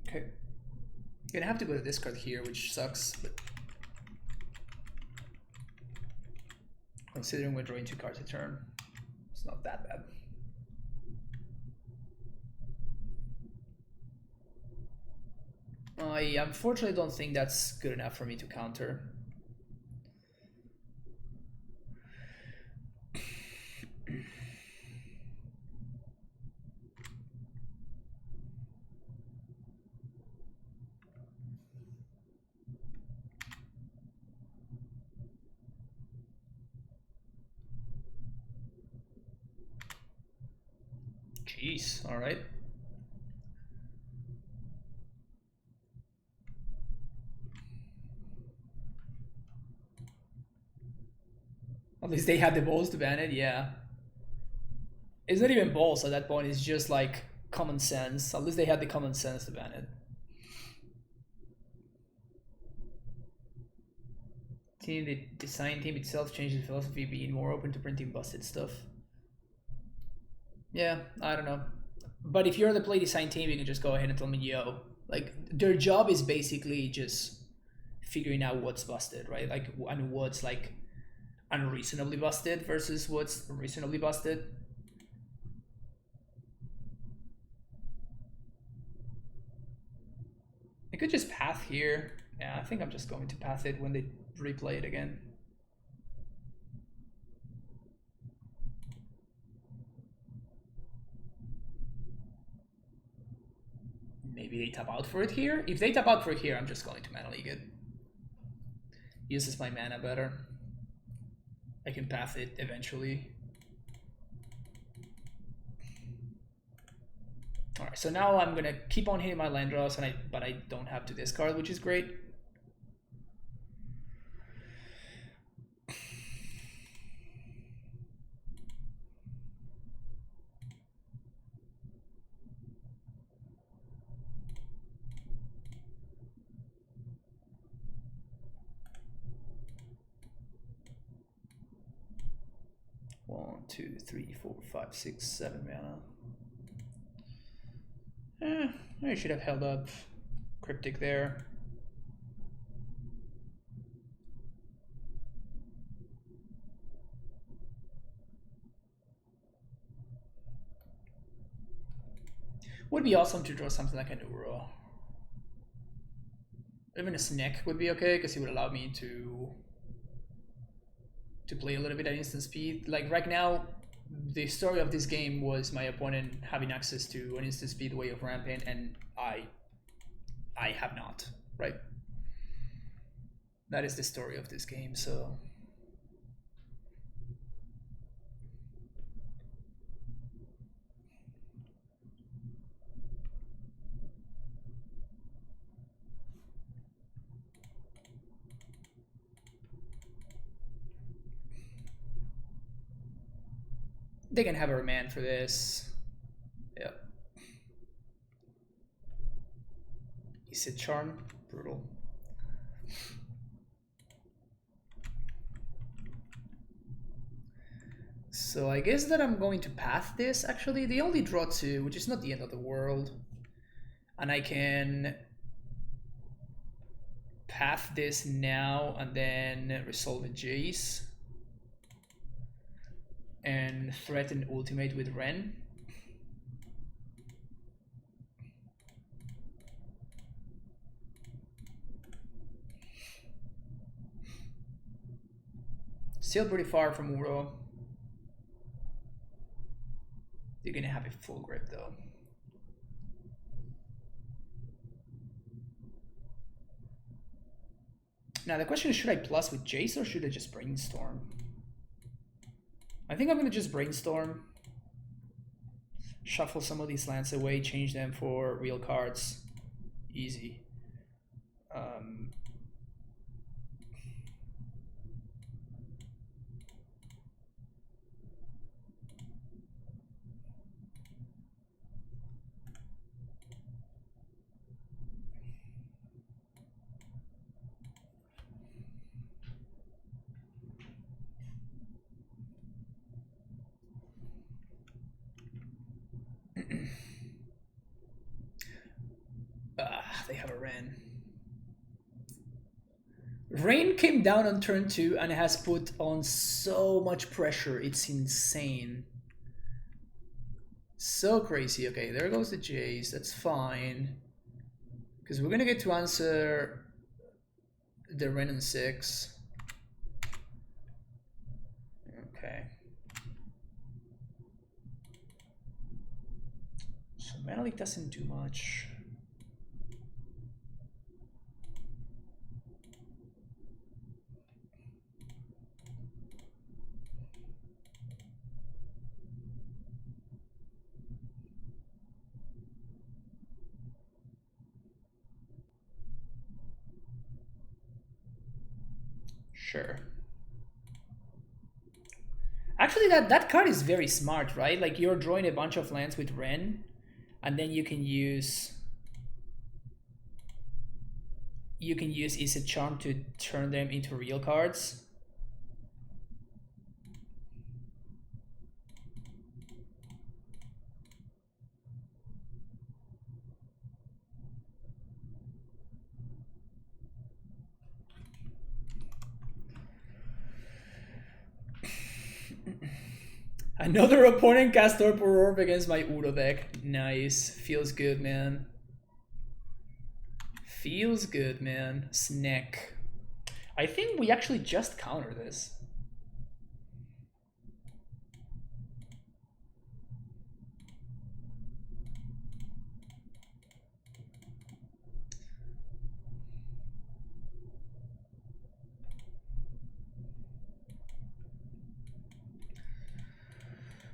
Speaker 1: Okay. You're gonna have to go to discard here, which sucks, but considering we're drawing 2 cards a turn, it's not that bad. I unfortunately don't think that's good enough for me to counter. Jeez, all right. At least they had the balls to ban it, yeah. It's not even balls at that point, it's just like common sense. At least they had the common sense to ban it. The design team itself changed its philosophy, being more open to printing busted stuff. Yeah, I don't know. But if you're the play design team, you can just go ahead and tell me, yo, like their job is basically just figuring out what's busted, right? Like, I mean, what's like unreasonably busted versus what's reasonably busted. I could just path here. Yeah, I think I'm just going to path it when they replay it again. Maybe they tap out for it here. If they tap out for it here, I'm just going to mana league it. Uses my mana better. I can path it eventually. Alright, so now I'm gonna keep on hitting my land draws, but I don't have to discard, which is great. One, two, three, four, five, six, 7 mana. I should have held up Cryptic there. Would be awesome to draw something like an Uro. Even a Snake would be okay, because it would allow me to play a little bit at instant speed. Like right now, the story of this game was my opponent having access to an instant speed way of ramping, and I have not, right? That is the story of this game, so... They can have a remand for this. Yep. Is it Charm? Brutal. So I guess that I'm going to path this. Actually, they only draw 2, which is not the end of the world. And I can path this now and then resolve a Jace. And threaten ultimate with Ren. Still pretty far from Uro. You're gonna have a full grip though. Now the question is, should I plus with Jace or should I just brainstorm? I think I'm gonna just brainstorm. Shuffle some of these lands away, change them for real cards. Easy. They have a Ren. Rain came down on turn 2 and has put on so much pressure. It's insane. So crazy. Okay, there goes the Jace. That's fine. Because we're going to get to answer the Ren and 6. Okay. So Mana Leak doesn't do much. Sure. Actually, that card is very smart, right? Like you're drawing a bunch of lands with Ren, and then you can use Izzet Charm to turn them into real cards. Another opponent cast Torpor Orb against my Udo deck. Nice. Feels good, man. Feels good, man. Snack. I think we actually just counter this.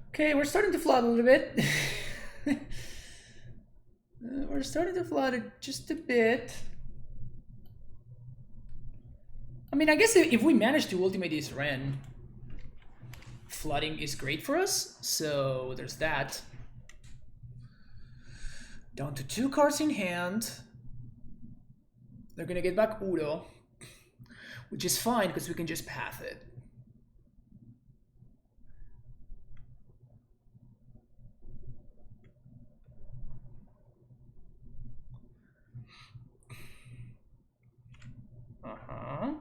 Speaker 1: Okay, we're starting to flood a little bit. We're starting to flood it just a bit. I mean, I guess if we manage to ultimate this Ren, flooding is great for us, so there's that. Down to 2 cards in hand. They're gonna get back Udo, which is fine because we can just path it. Uh-huh.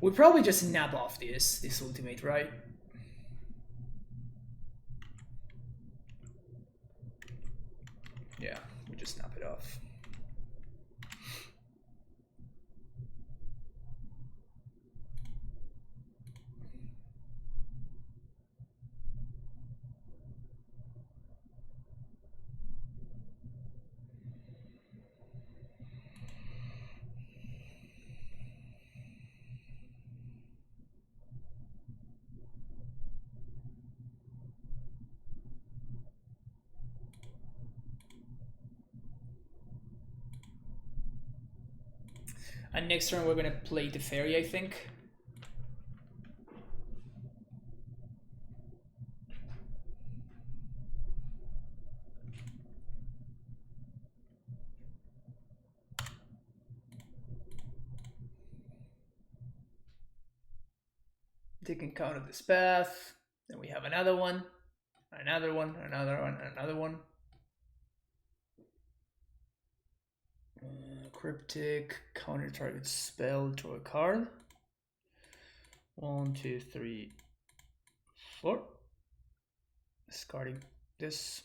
Speaker 1: We probably just nab off this ultimate, right? Yeah, we just snap it off. And next turn we're gonna play the fairy, I think. Taking count of this path. Then we have another one, another one, another one, another one. Cryptic, counter target spell, draw a card. 1, 2, 3, 4. Discarding this.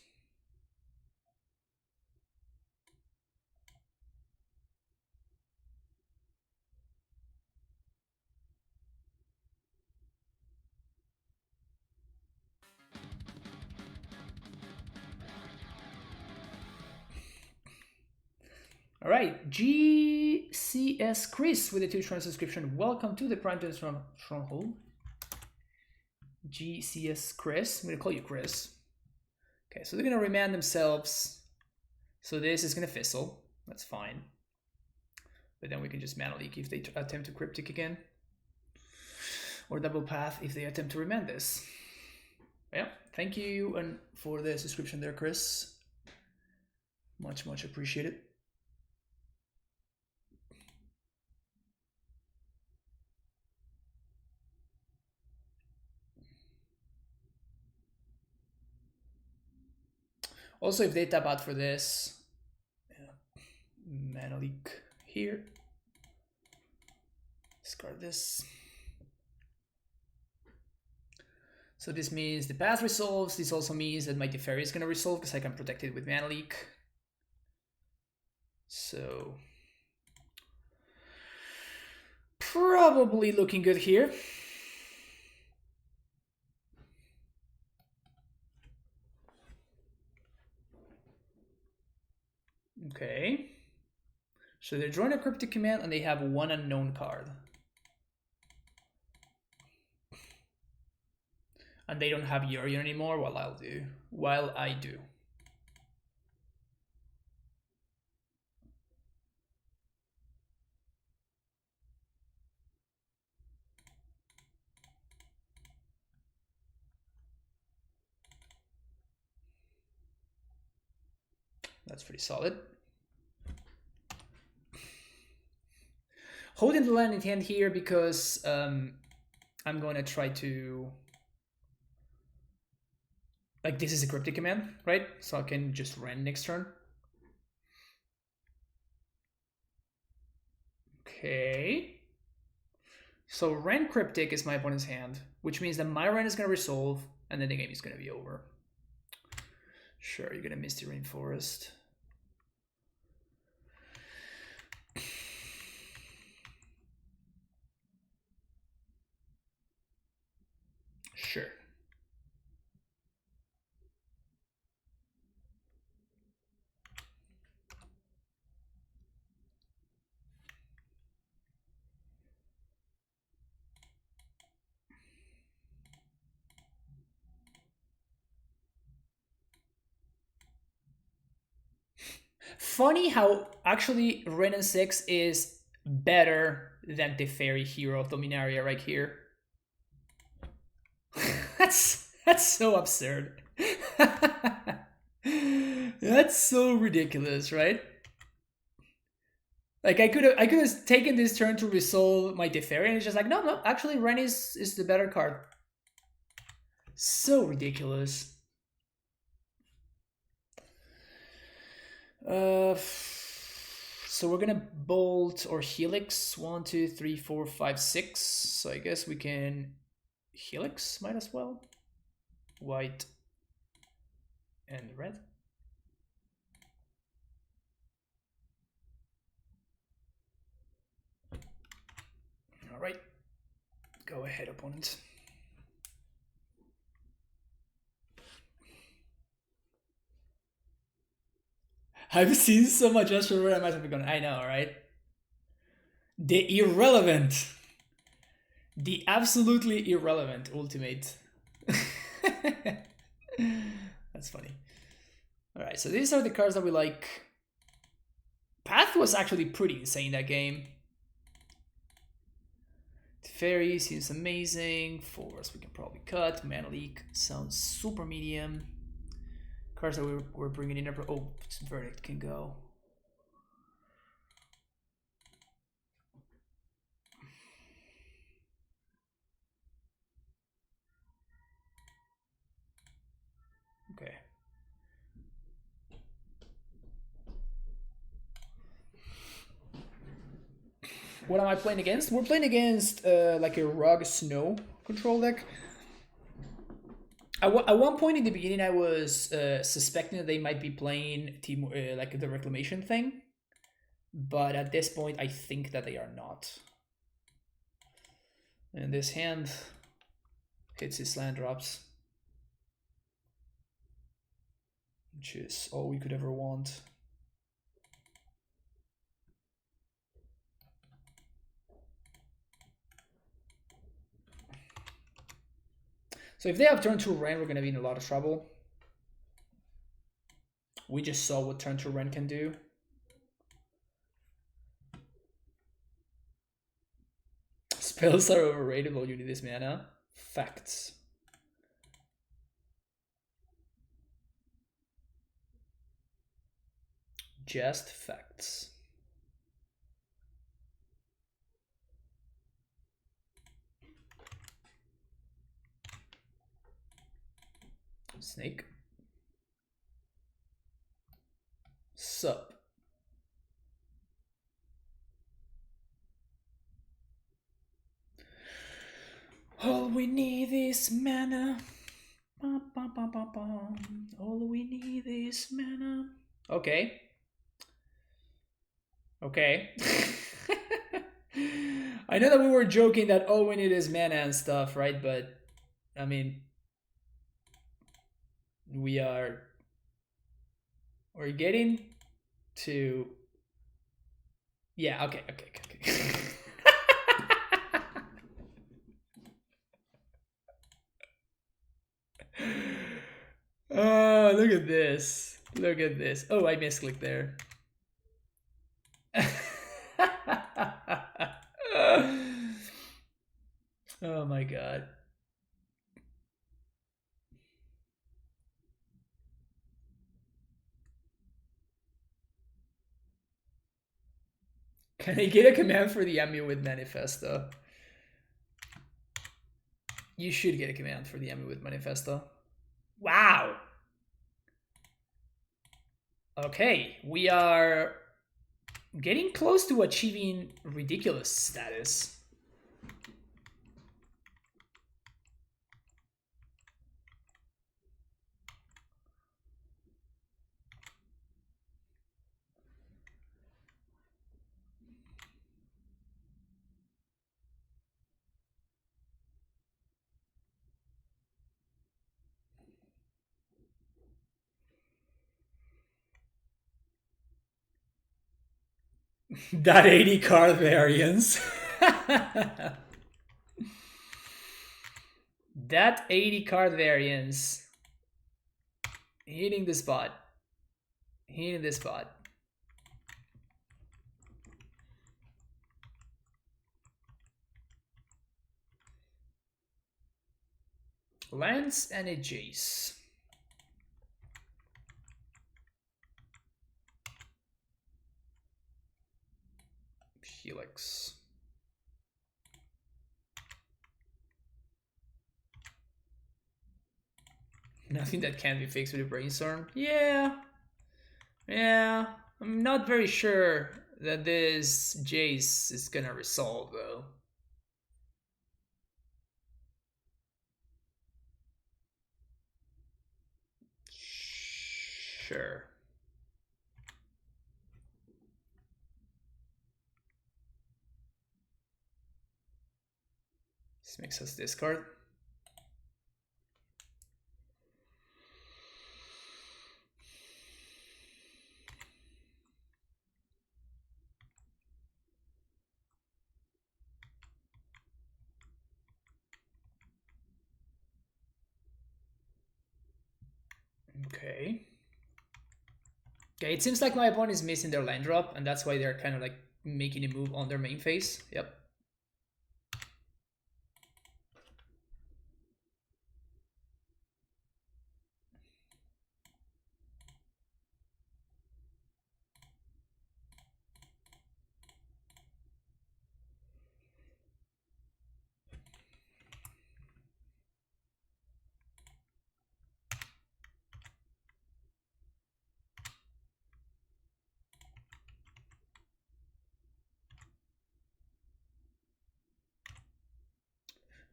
Speaker 1: All right, GCS Chris with a 2 Tron subscription. Welcome to the Prime Time Stronghold. GCS Chris, I'm gonna call you Chris. Okay, so they're gonna remand themselves. So this is gonna fizzle. That's fine. But then we can just mana leak if they attempt to cryptic again. Or double path if they attempt to remand this. Yeah, thank you and for the subscription there, Chris. Much appreciated. Also, if they tap out for this, mana leak here. Discard this. So this means the path resolves. This also means that my Teferi is going to resolve because I can protect it with mana leak. So probably looking good here. Okay. So they're drawing a cryptic command and they have 1 unknown card. And they don't have Yorion anymore, while I do. That's pretty solid. Holding the land in hand here because I'm going to try to... Like, this is a cryptic command, right? So I can just run next turn. Okay. So Ren Cryptic is my opponent's hand, which means that my Ren is going to resolve, and then the game is going to be over. Sure, you're going to Misty Rainforest. Sure. Funny how actually Ren and 6 is better than the Fairy Hero of Dominaria right here. that's so absurd. That's so ridiculous, right? Like I could have taken this turn to resolve my Teferi, and it's just like no, actually Ren is the better card. So ridiculous. So we're gonna bolt or Helix 1, 2, 3, 4, 5, 6. So I guess we can Helix might as well. White and red. All right, go ahead, opponent. I've seen so much Astral Red, I might have gone. I know, right? The irrelevant, the absolutely irrelevant ultimate. That's funny. All right, so these are the cards that we like. Path was actually pretty insane that game. Fairy seems amazing. Force we can probably cut. Mana Leak sounds super medium. Cards that we're bringing in. Oh, Verdict can go. Okay. What am I playing against? We're playing against like a Rug Snow control deck. At one point in the beginning, I was suspecting that they might be playing Temur, like the Reclamation thing. But at this point, I think that they are not. And this hand hits his land drops, which is all we could ever want. So if they have turn 2 Ren, we're going to be in a lot of trouble. We just saw what turn 2 Ren can do. Spells are overrated while you need this mana. Facts. Just facts. Snake. Sup. All we need is mana. Ba, ba, ba, ba, ba. All we need is mana. Okay. Okay. I know that we were joking that all we need is mana and stuff, right? But, I mean, we're getting to... Yeah, okay. Oh, look at this. Look at this. Oh, I misclicked there. Oh my god. Can I get a command for the Amulet Manifesto? You should get a command for the Amulet Manifesto. Wow! Okay, we are getting close to achieving ridiculous status. That 80 card variance. That 80 card variance. Hitting the spot. Hitting the spot. Lance and a Jace. Helix. Nothing that can't be fixed with a brainstorm. Yeah. I'm not very sure that this Jace is gonna resolve though. Sure. This makes us discard. Okay. Okay, it seems like my opponent is missing their land drop, and that's why they're kind of like making a move on their main phase. Yep.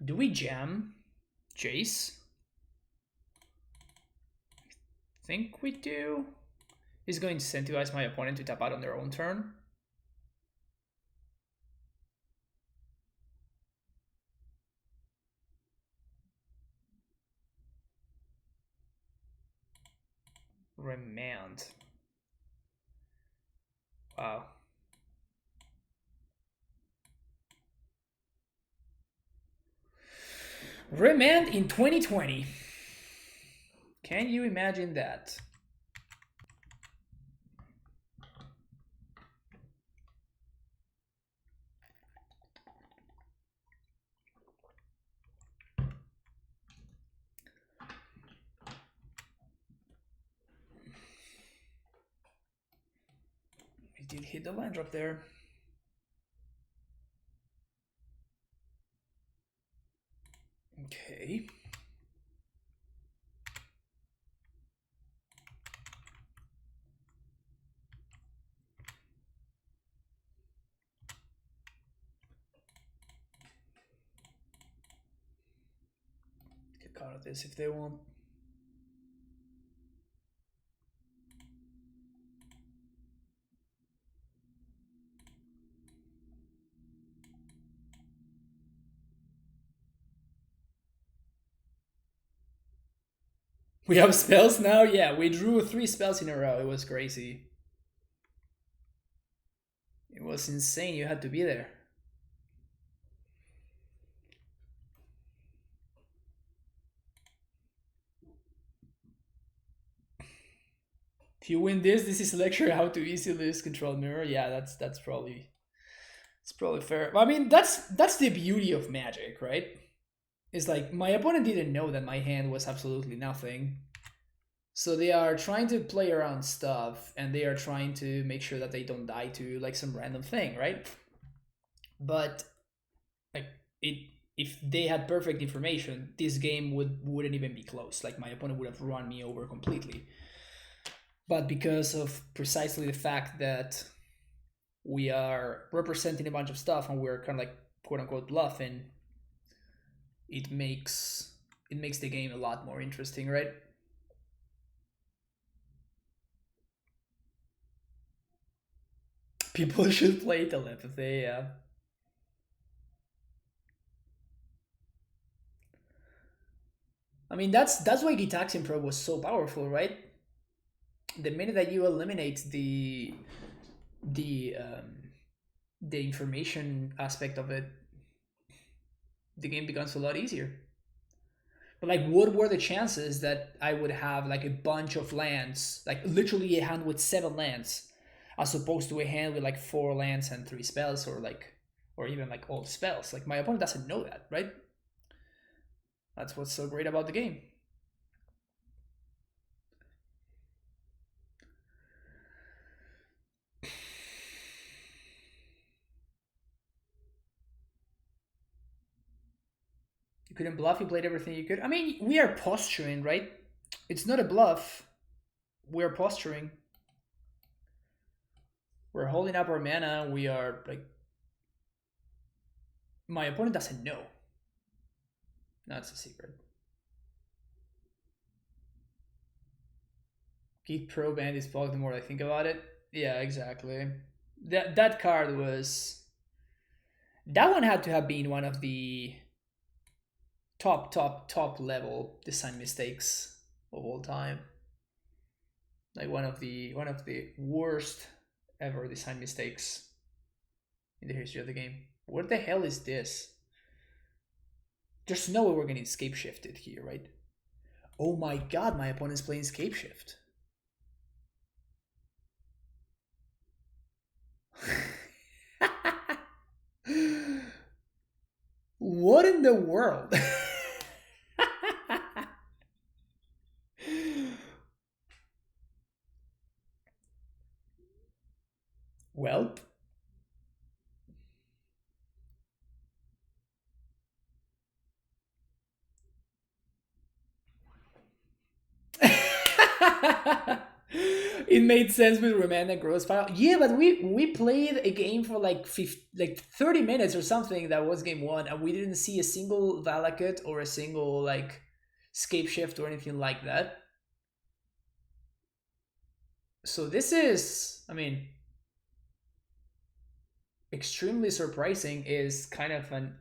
Speaker 1: Do we jam Jace? I think we do. He's going to incentivize my opponent to tap out on their own turn. Remand. Wow. Remand in 2020. Can you imagine that? We did hit the land drop there. Okay. Get caught at this if they want. We have spells now? Yeah, we drew 3 spells in a row. It was crazy. It was insane. You had to be there. If you win this is a lecture how to easily lose control mirror. Yeah, that's probably fair. I mean, that's the beauty of Magic, right? It's like my opponent didn't know that my hand was absolutely nothing. So they are trying to play around stuff, and they are trying to make sure that they don't die to like some random thing, right? But like it, if they had perfect information, this game wouldn't even be close. Like my opponent would have run me over completely. But because of precisely the fact that we are representing a bunch of stuff and we're kind of like quote unquote bluffing, it makes the game a lot more interesting, right? People should play telepathy, yeah. I mean, that's why Gitaxian Probe was so powerful, right? The minute that you eliminate the the information aspect of it, the game becomes a lot easier. But like, what were the chances that I would have like a bunch of lands, like literally a hand with 7 lands, as opposed to a hand with like 4 lands and 3 spells, or like, or even like all spells? Like my opponent doesn't know that, right? That's what's so great about the game. You couldn't bluff. You played everything you could. I mean, we are posturing, right? It's not a bluff. We're posturing. We're holding up our mana. We are like. My opponent doesn't know. That's a secret. Keep Probe and is blocked the more I think about it. Yeah, exactly. That card was. That one had to have been one of the top level design mistakes of all time. Like one of the worst ever design mistakes in the history of the game. What the hell is this? There's no way we're getting Scapeshifted here, right? Oh my god, my opponent's playing Scapeshift. What in the world? Well, it made sense with Remand and Gross File. Yeah, but we played a game for like 30 minutes or something. That was game one, and we didn't see a single Valakut or a single like Scapeshift or anything like that. So this is, I mean, extremely surprising. Is kind of an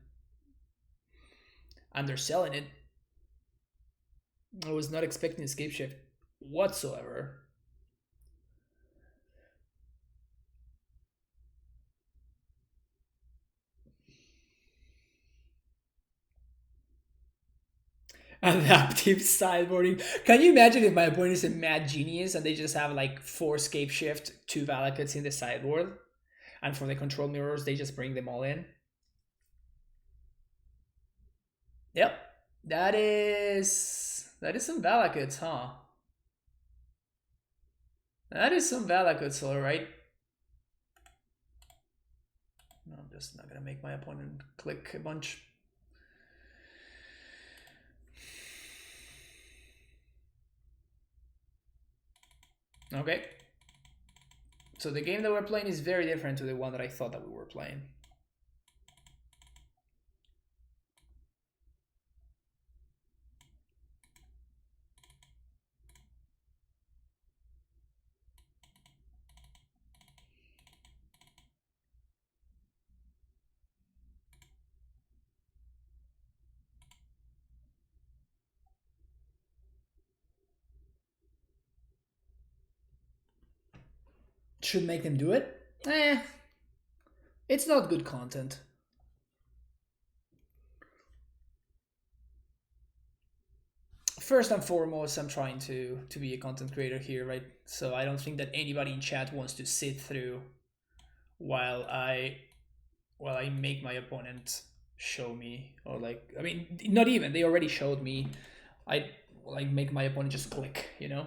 Speaker 1: underselling it. I was not expecting Scapeshift whatsoever. Adaptive sideboarding. Can you imagine if my opponent is a mad genius and they just have like 4 Scapeshift, 2 Valakuts in the sideboard, and for the control mirrors they just bring them all in? Yep, that is some Valakuts, huh? That is some Valakuts, all right. I'm just not gonna make my opponent click a bunch. Okay. So the game that we're playing is very different to the one that I thought that we were playing. Should make them do it? It's not good content. First and foremost, I'm trying to be a content creator here, right? So I don't think that anybody in chat wants to sit through while I make my opponent show me, or like, I mean, not even, they already showed me. I like make my opponent just click, you know?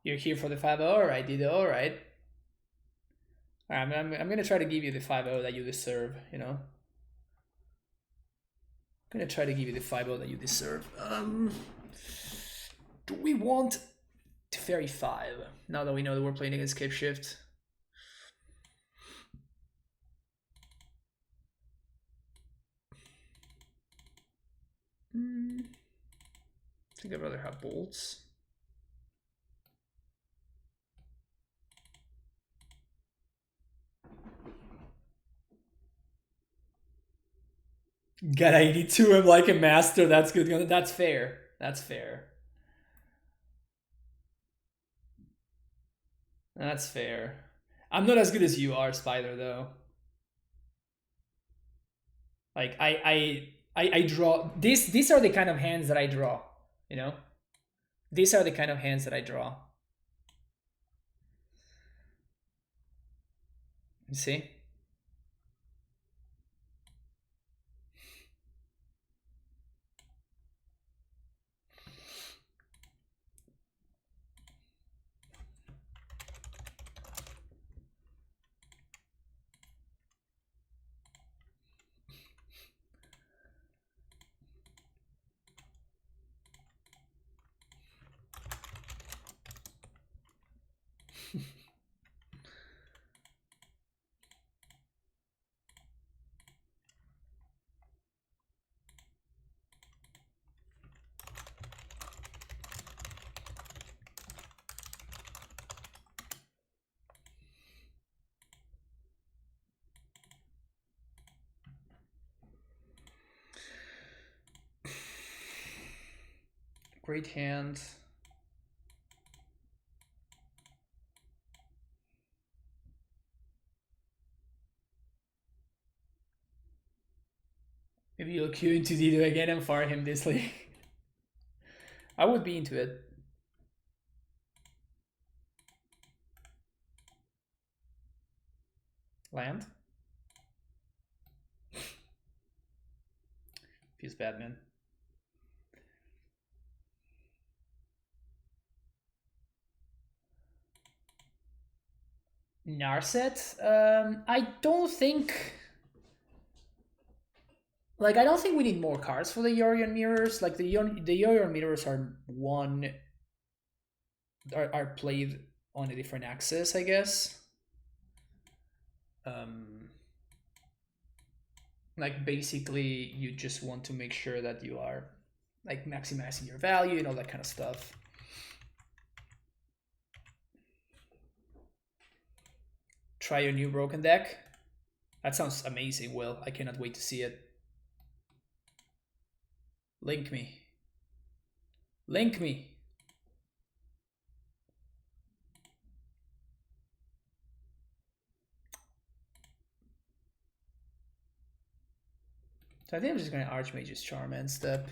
Speaker 1: You're here for the 5-0? Alright, Dido, alright. I'm gonna try to give you the 5-0 that you deserve, you know? I'm gonna try to give you the 5-0 that you deserve. Do we want Teferi 5? Now that we know that we're playing against Scapeshift. I think I'd rather have bolts. Got 82, I'm like a master, that's good. That's fair. That's fair. That's fair. I'm not as good as you are, Spider, though. Like I draw these are the kind of hands that I draw, you know? These are the kind of hands that I draw. You see? Great hand. Maybe you'll queue into Dido again and fire him this league. I would be into it. Land? Feels bad, man. Narset? I don't think... Like, I don't think we need more cards for the Yorion mirrors. Like, the Yorion mirrors are are played on a different axis, I guess. Like, basically, you just want to make sure that you are, like, maximizing your value and all that kind of stuff. Try your new broken deck. That sounds amazing, Will. I cannot wait to see it. Link me. Link me. So I think I'm just going to Archmage's Charm and step.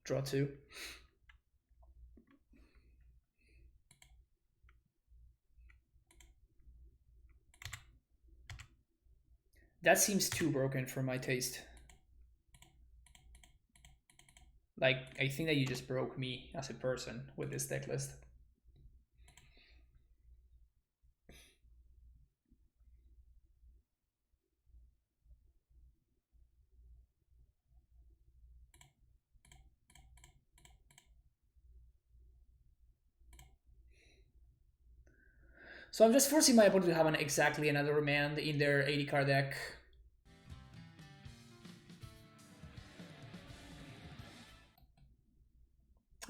Speaker 1: Draw 2. That seems too broken for my taste. Like, I think that you just broke me as a person with this deck list. So I'm just forcing my opponent to have exactly another remand in their 80 card deck.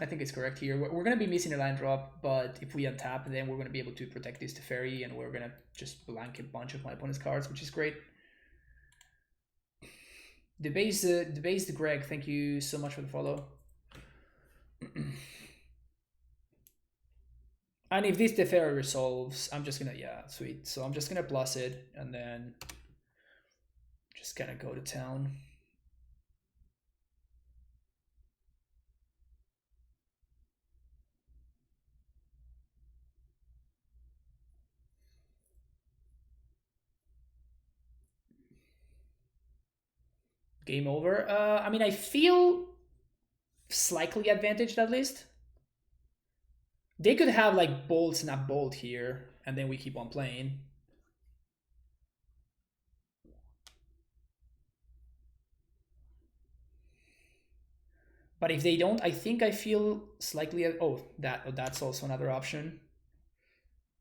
Speaker 1: I think it's correct here. We're going to be missing a land drop, but if we untap, then we're going to be able to protect this Teferi, and we're going to just blank a bunch of my opponent's cards, which is great. The Greg, thank you so much for the follow. And if this Teferi resolves, I'm just gonna, yeah, sweet. So I'm just gonna plus it, and then just gonna go to town. Game over. I mean, I feel slightly advantaged at least. They could have like bolt, snap, bolt here, and then we keep on playing. But if they don't, I think I feel slightly. Oh, that's also another option.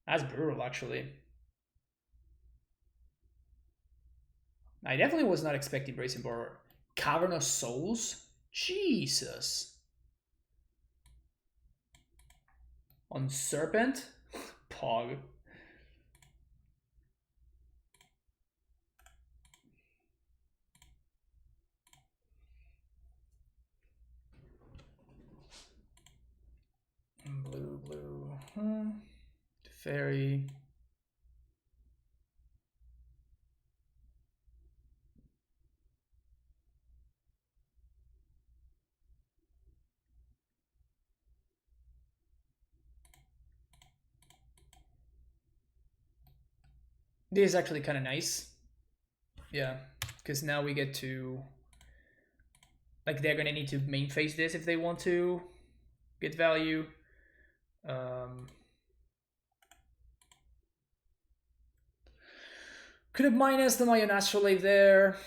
Speaker 1: That's brutal, actually. I definitely was not expecting Bracing Borrower. Cavern of Souls? Jesus. On Serpent? Pog. Blue. Fairy. This is actually kind of nice. Yeah, because now we get to... Like, they're going to need to main phase this if they want to get value. Could have minus the Mayan Astrolabe there.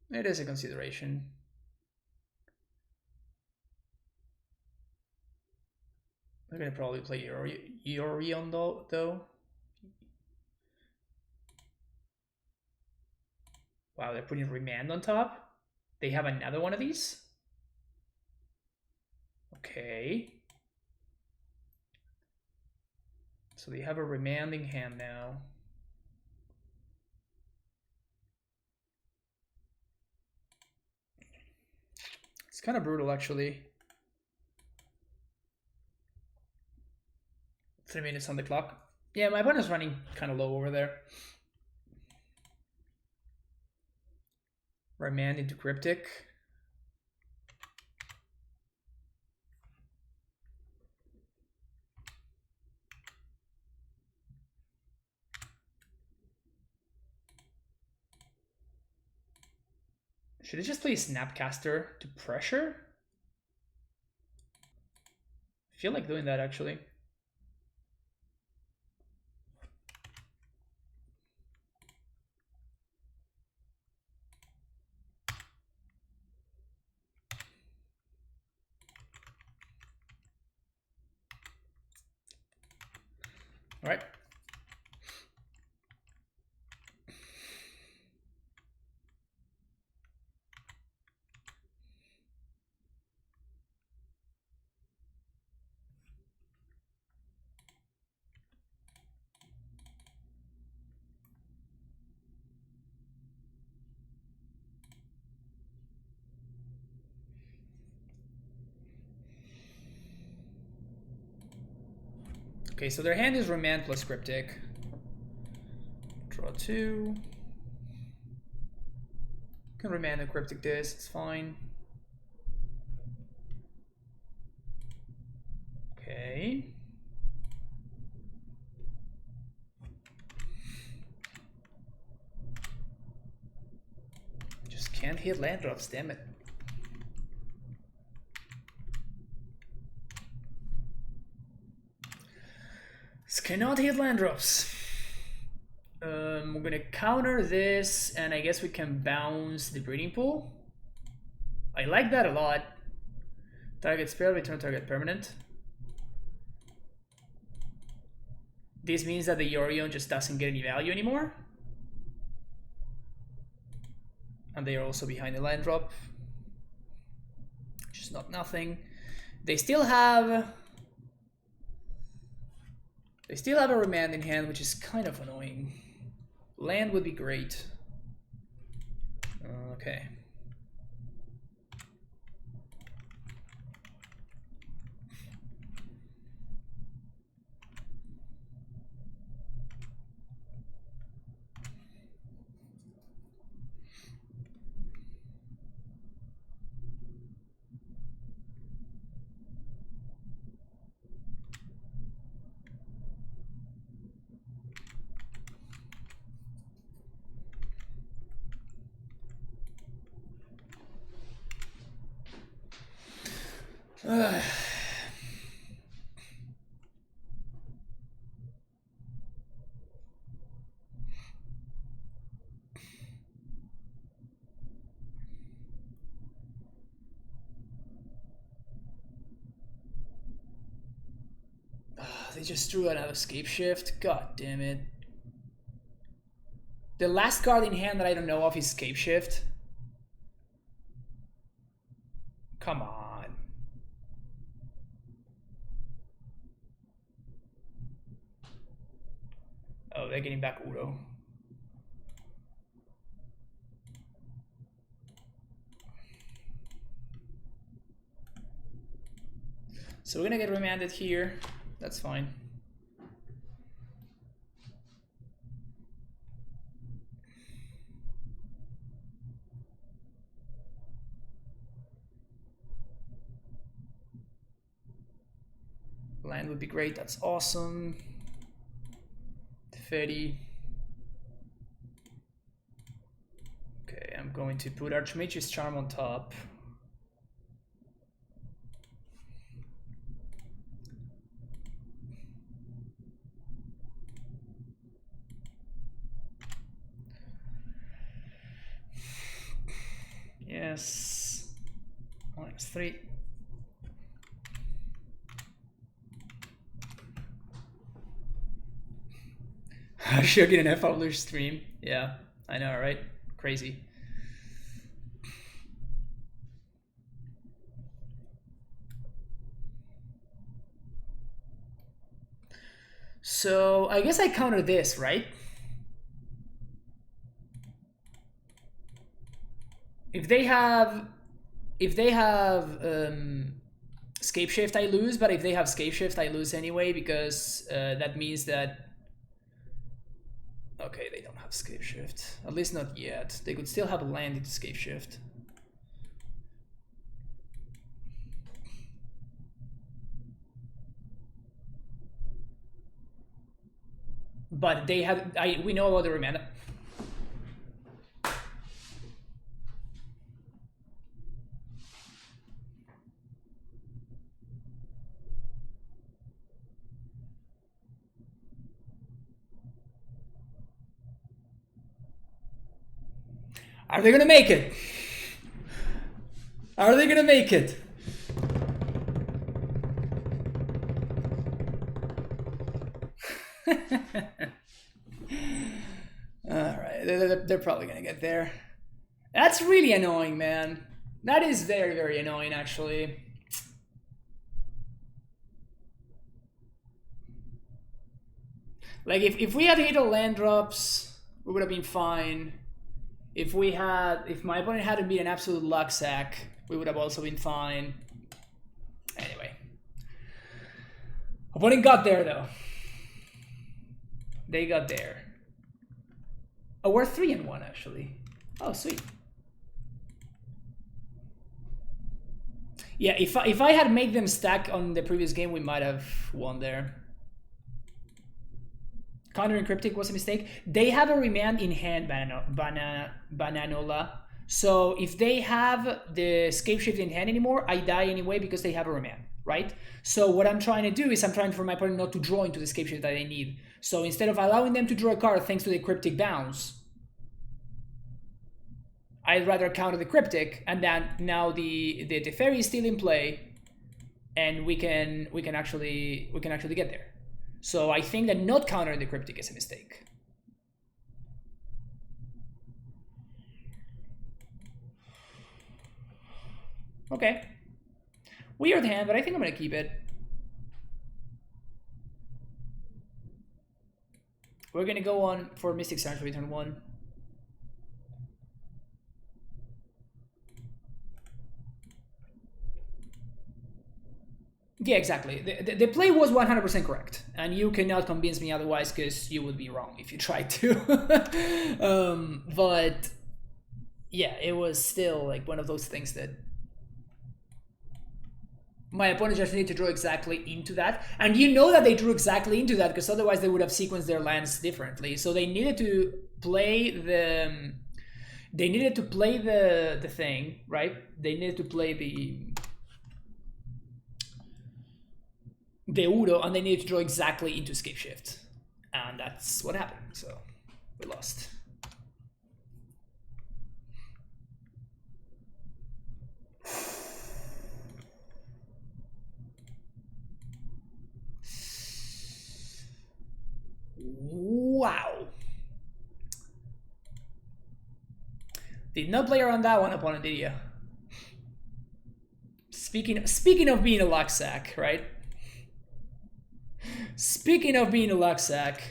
Speaker 1: It is a consideration. They're going to probably play Yorion though. Wow, they're putting Remand on top. They have another one of these? Okay. So they have a Remanding hand now. It's kind of brutal, actually. 3 minutes on the clock. Yeah, my opponent's running kind of low over there. Remand into Cryptic. Should I just play Snapcaster to pressure? I feel like doing that, actually. All right. Okay, so their hand is Remand plus Cryptic. Draw 2. Can Remand and Cryptic this, it's fine. Okay. Just can't hit land drops, damn it. This cannot hit land drops. We're gonna counter this, and I guess we can bounce the breeding pool. I like that a lot. Target spell, return target permanent. This means that the Yorion just doesn't get any value anymore. And they are also behind the land drop. Which is not nothing. They still have a Remand in hand, which is kind of annoying. Land would be great. Okay. They just drew another Scapeshift. God damn it. The last card in hand that I don't know of is Scapeshift. Come on. Oh, they're getting back Udo. So we're gonna get remanded here. That's fine. Land would be great. That's awesome. 30. Okay, I'm going to put Archmage's Charm on top. Yes. -3. I should get an F stream. Yeah, I know, right? Crazy. So I guess I counter this, right? If they have Scapeshift, I lose, but if they have Scapeshift, I lose anyway, because that means that... Okay, they don't have Scapeshift. At least not yet. They could still have a land into Scapeshift. But they have... we know about the remand. Are they gonna make it? Are they gonna make it? Alright, they're probably gonna get there. That's really annoying, man. That is very, very annoying, actually. Like, if we had hit a land drops, we would have been fine. If my opponent hadn't been an absolute luck sack, we would have also been fine. Anyway. Opponent got there, though. They got there. Oh, we're 3-1, actually. Oh, sweet. Yeah, if I had made them stack on the previous game, we might have won there. Countering Cryptic was a mistake. They have a remand in hand, Bananola. So if they have the Scapeshift in hand anymore, I die anyway because they have a remand, right? So what I'm trying to do is I'm trying for my opponent not to draw into the Scapeshift that they need. So instead of allowing them to draw a card thanks to the Cryptic bounce, I'd rather counter the Cryptic, and then now the Teferi is still in play, and we can actually get there. So I think that not countering the Cryptic is a mistake. Okay. Weird hand, but I think I'm gonna keep it. We're gonna go on for Mystic Sanctuary turn 1. Yeah, exactly. The play was 100% correct, and you cannot convince me otherwise because you would be wrong if you tried to. But yeah, it was still like one of those things that my opponent just needed to draw exactly into that, and you know that they drew exactly into that because otherwise they would have sequenced their lands differently. So they needed to play the thing, right? They needed to play the Uro, and they needed to draw exactly into Scapeshift. And that's what happened, so we lost. Wow. Did not play around that one, opponent, did you? Speaking of being a luck sack, right? Speaking of being a luck sack.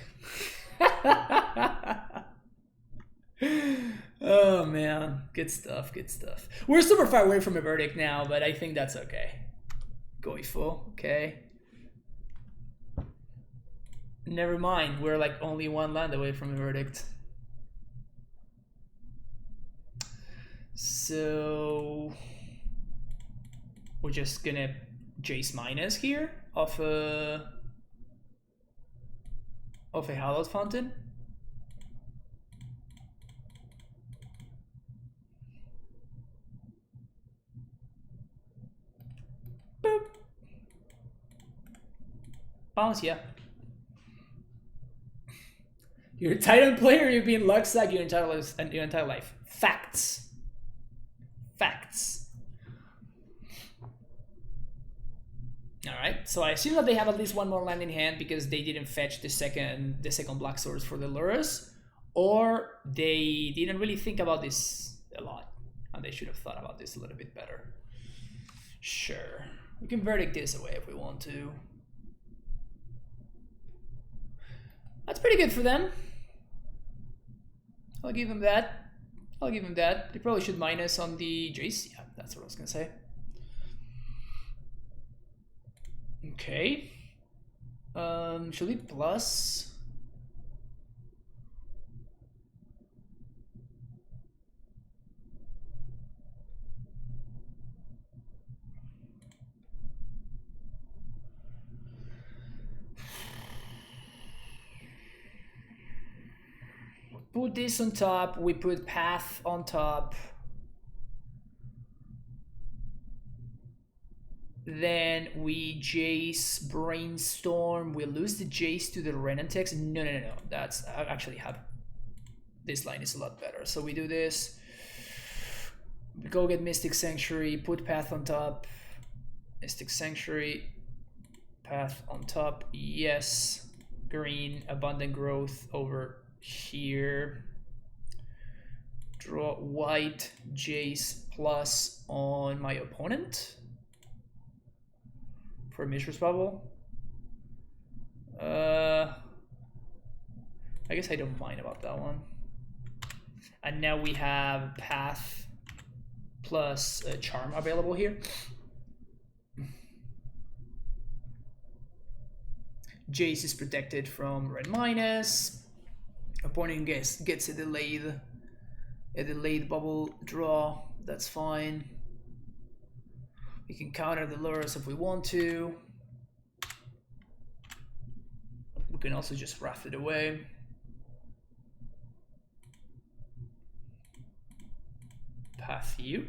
Speaker 1: Oh man, good stuff, good stuff. We're super far away from a verdict now, but I think that's okay. Goiful, okay. Never mind, we're like only one land away from a verdict. So we're just gonna Jace minus here off a Hallowed Fountain. Boop. Bounce, yeah. You're a Titan player, you're being luck sack your entire life. Facts. Facts. Alright, so I assume that they have at least one more land in hand because they didn't fetch the second black swords for the Lurrus, or they didn't really think about this a lot, and they should have thought about this a little bit better. Sure. We can verdict this away if we want to. That's pretty good for them. I'll give them that. I'll give them that. They probably should minus on the Jace. Yeah, that's what I was gonna say. Okay. Should we plus? Put this on top, we put Path on top. Then we Jace Brainstorm. We lose the Jace to the Renantex. No. That's actually have this line is a lot better. So we do this. We go get Mystic Sanctuary, put Path on top. Mystic Sanctuary, Path on top. Yes. Green, Abundant Growth over here. Draw white Jace plus on my opponent for Mishra's Bubble. I guess I don't mind about that one. And now we have Path plus Charm available here. Jace is protected from red minus. Opponent gets a delayed bubble draw. That's fine. We can counter the Lurrus if we want to. We can also just raft it away. Path you.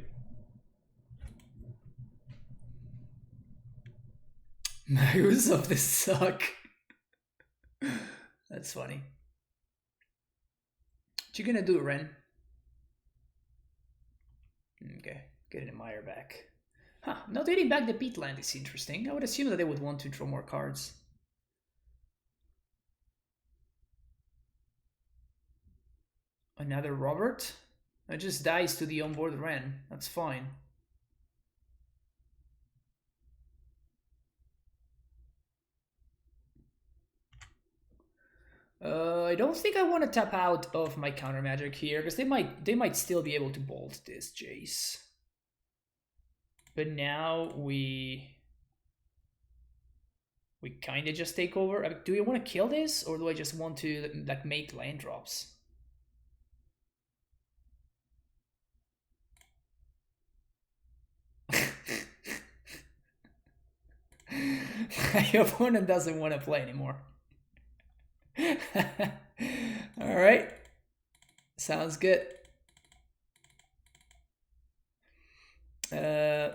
Speaker 1: Magus of the suck. That's funny. What you gonna do, Ren? Okay, getting Meyer back. Huh, not getting back the Pete land is interesting. I would assume that they would want to draw more cards. Another Robert? It just dies to the onboard Ren. That's fine. I don't think I want to tap out of my counter magic here because they might still be able to bolt this Jace. But now we kind of just take over. I mean, do we want to kill this, or do I just want to like make land drops? My opponent doesn't want to play anymore. All right, sounds good.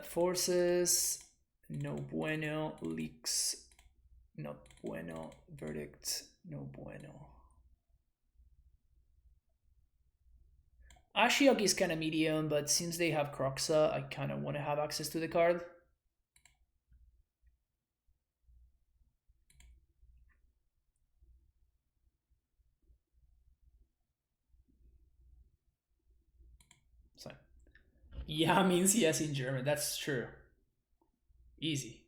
Speaker 1: Forces, no bueno. Leaks, Not bueno. Verdict, no bueno. IceWURG is kind of medium, but since they have Croxa, I kind of want to have access to the card. So, yeah means yes in German. That's true. Easy.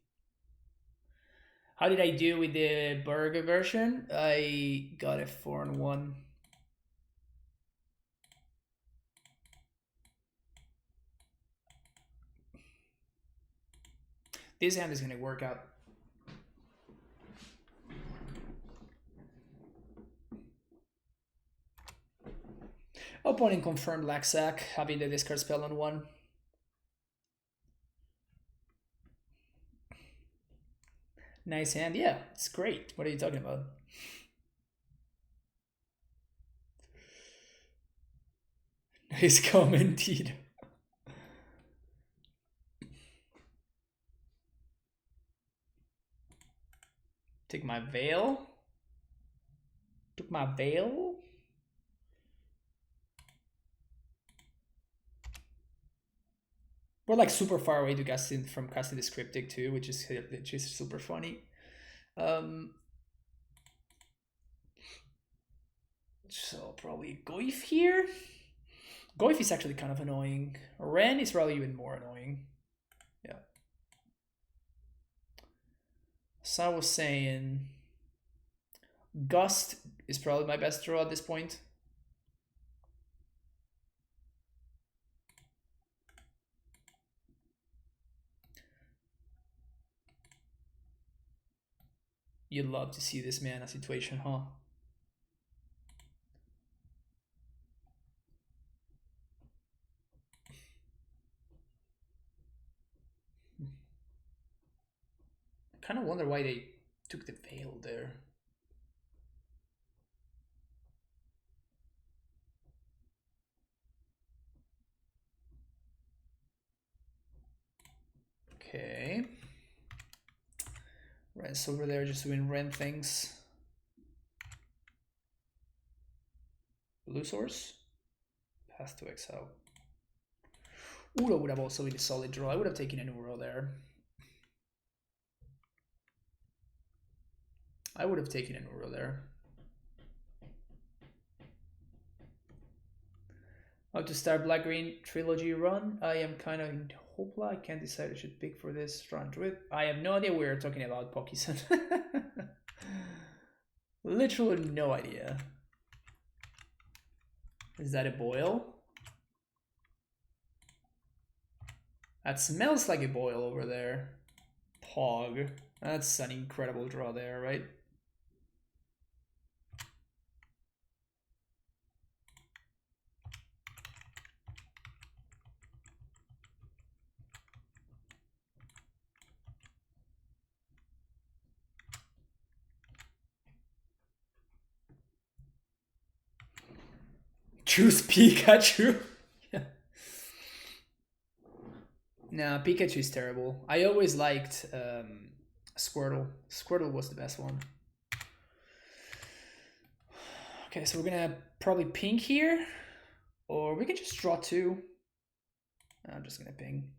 Speaker 1: How did I do with the burger version? I got a 4-1. This hand is going to work out. Opponent confirmed Laxac, having the discard spell on 1. Nice hand. Yeah, it's great. What are you talking about? Nice comment, indeed. Take my veil. Took my veil. We're like super far away to casting from casting this cryptic too, which is super funny. So probably Goif here. Goif is actually kind of annoying. Ren is probably even more annoying. Yeah. So I was saying Gust is probably my best draw at this point. You'd love to see this mana situation, huh? I kind of wonder why they took the veil there. Okay. Ren's over there just doing Ren things. Blue source. Path to Exile. Uro would have also been a solid draw. I would have taken an Uro there. I would have taken an Uro there. How to start Black-Green Trilogy run? I am kind of in Hopla. I can't decide I should pick for this run. I have no idea we are talking about, Pokison. Literally no idea. Is that a boil? That smells like a boil over there. Pog. That's an incredible draw there, right? Choose Pikachu. Yeah. Nah, Pikachu is terrible. I always liked Squirtle. Squirtle was the best one. Okay, so we're gonna probably ping here, or we can just draw 2. I'm just gonna ping.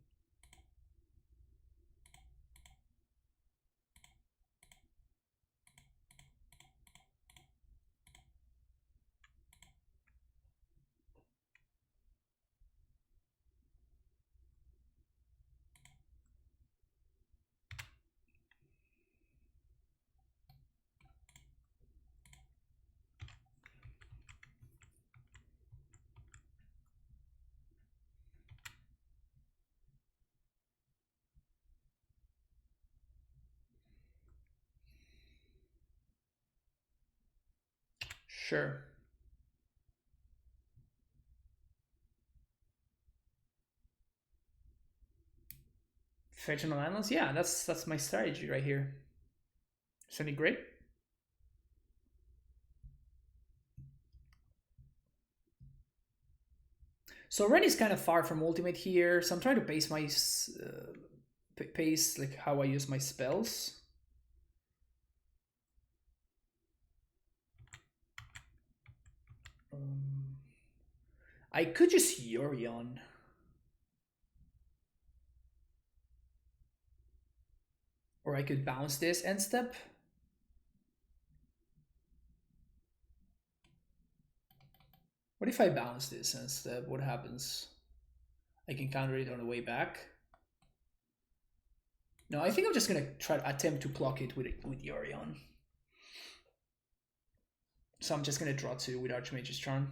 Speaker 1: Sure. Fictional Islands? Yeah, that's my strategy right here. Isn't it great? So Ren is kind of far from ultimate here, so I'm trying to pace my pace like how I use my spells. I could just Yorion. Or I could bounce this end step. What if I bounce this end step? What happens? I can counter it on the way back. No, I think I'm just gonna try to attempt to block it with Yorion. So I'm just gonna draw 2 with Archmage's Tron.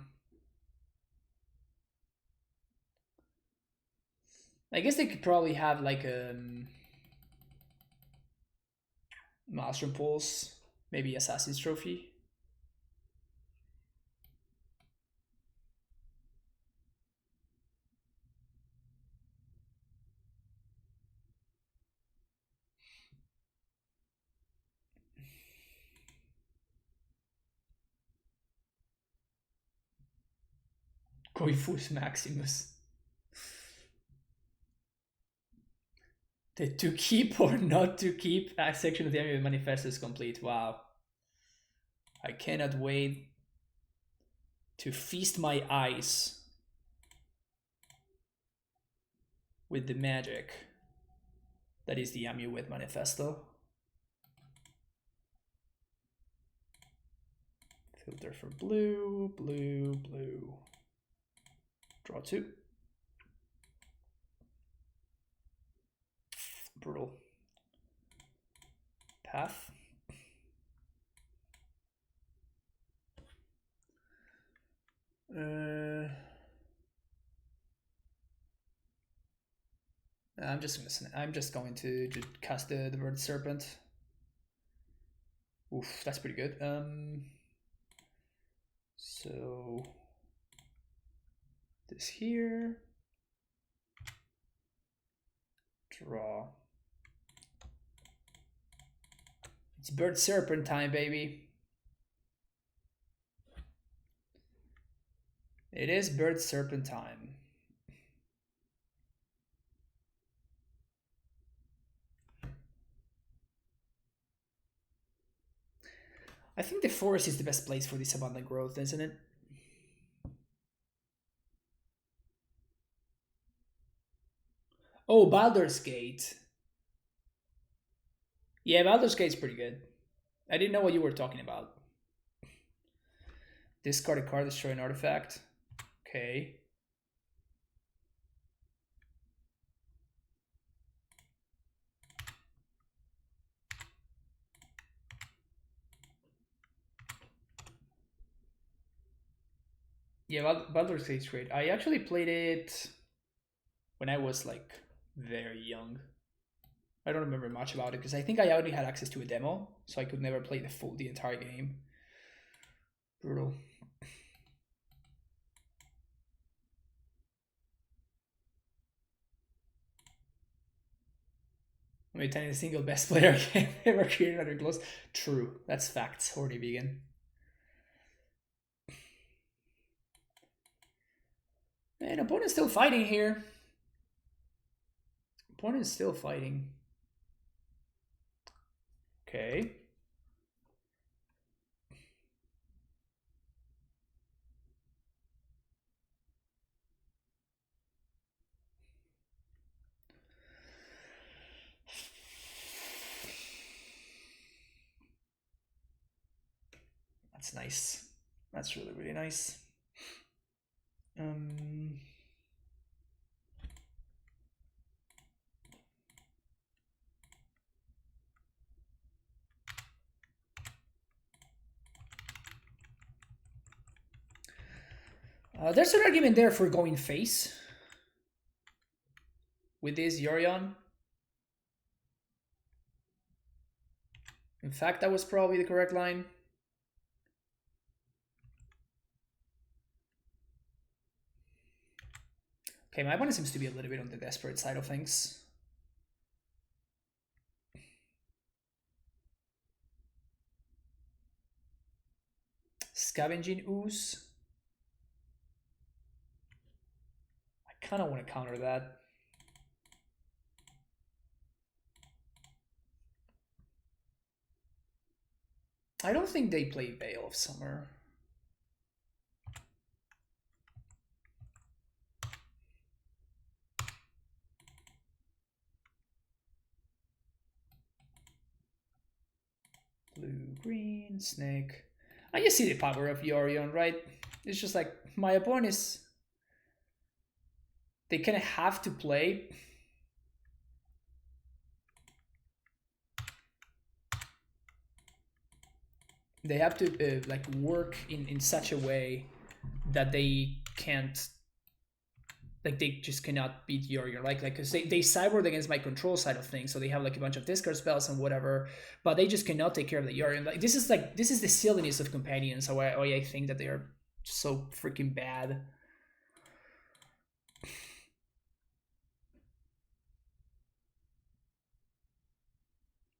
Speaker 1: I guess they could probably have like a Master Pulse, maybe Assassin's Trophy. Coifus Maximus. The to keep or not to keep section of the enemy manifesto is complete. Wow. I cannot wait to feast my eyes with the magic that is the Amulet Manifesto. Filter for blue, blue, blue. Draw 2. Brutal. Path. I'm just going to cast the Bird Serpent. Oof, that's pretty good. So this here. Draw. It's Bird Serpent time, baby. It is Bird Serpent time. I think the forest is the best place for this abundant growth, isn't it? Oh, Baldur's Gate. Yeah, Baldur's Gate's pretty good. I didn't know what you were talking about. Discard a card, destroy an artifact. Okay. Yeah, Baldur's Gate's great. I actually played it when I was like very young. I don't remember much about it because I think I only had access to a demo, so I could never play the entire game. Brutal. I mean, the single best player game ever created under close. True, that's facts. Horny vegan. And opponent's still fighting here. Opponent's still fighting. Okay. That's nice. That's really, really nice. There's an argument there for going face with this Yorion. In fact, that was probably the correct line. Okay, my opponent seems to be a little bit on the desperate side of things. Scavenging Ooze. I kind of want to counter that. I don't think they play Veil of Summer. green, snake. I just see the power of Yorion, right? It's just like my opponents, they kind of have to play. They have to like work in such a way that they can't, like they just cannot beat Yorion, like because they sideboard against my control side of things, so they have like a bunch of discard spells and whatever, but they just cannot take care of the Yorion. Like this is the silliness of companions. How I think that they are so freaking bad.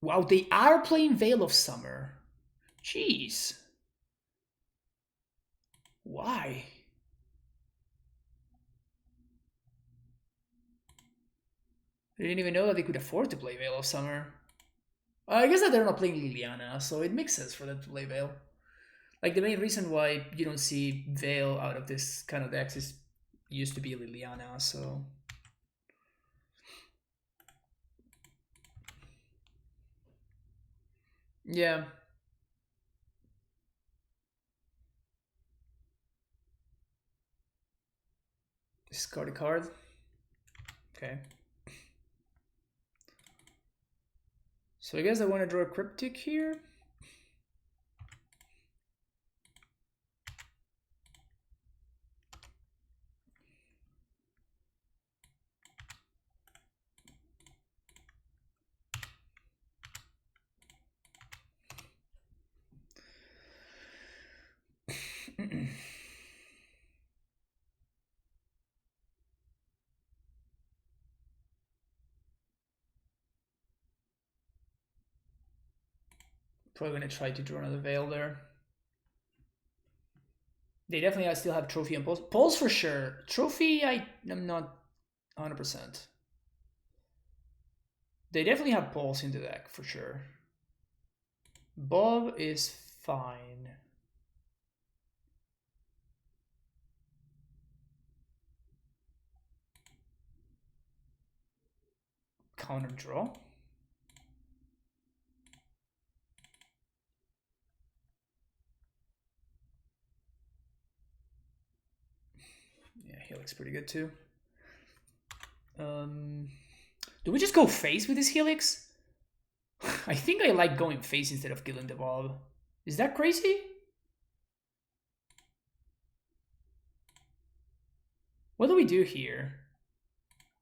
Speaker 1: Wow, they are playing Veil of Summer. Jeez. Why? I didn't even know that they could afford to play Veil of Summer. I guess that they're not playing Liliana, so it makes sense for them to play Veil. Like the main reason why you don't see Veil out of this kind of decks is used to be Liliana, so. Yeah. Discard a card. Okay. So I guess I want to draw a Cryptic here. Probably gonna try to draw another Veil there. They definitely still have Trophy and Pulse. Pulse for sure. Trophy, I am not 100%. They definitely have Pulse in the deck for sure. Bob is fine. Counter draw. Yeah, Helix pretty good too. Do we just go face with this Helix? I think I like going face instead of killing the Bob. Is that crazy? What do we do here?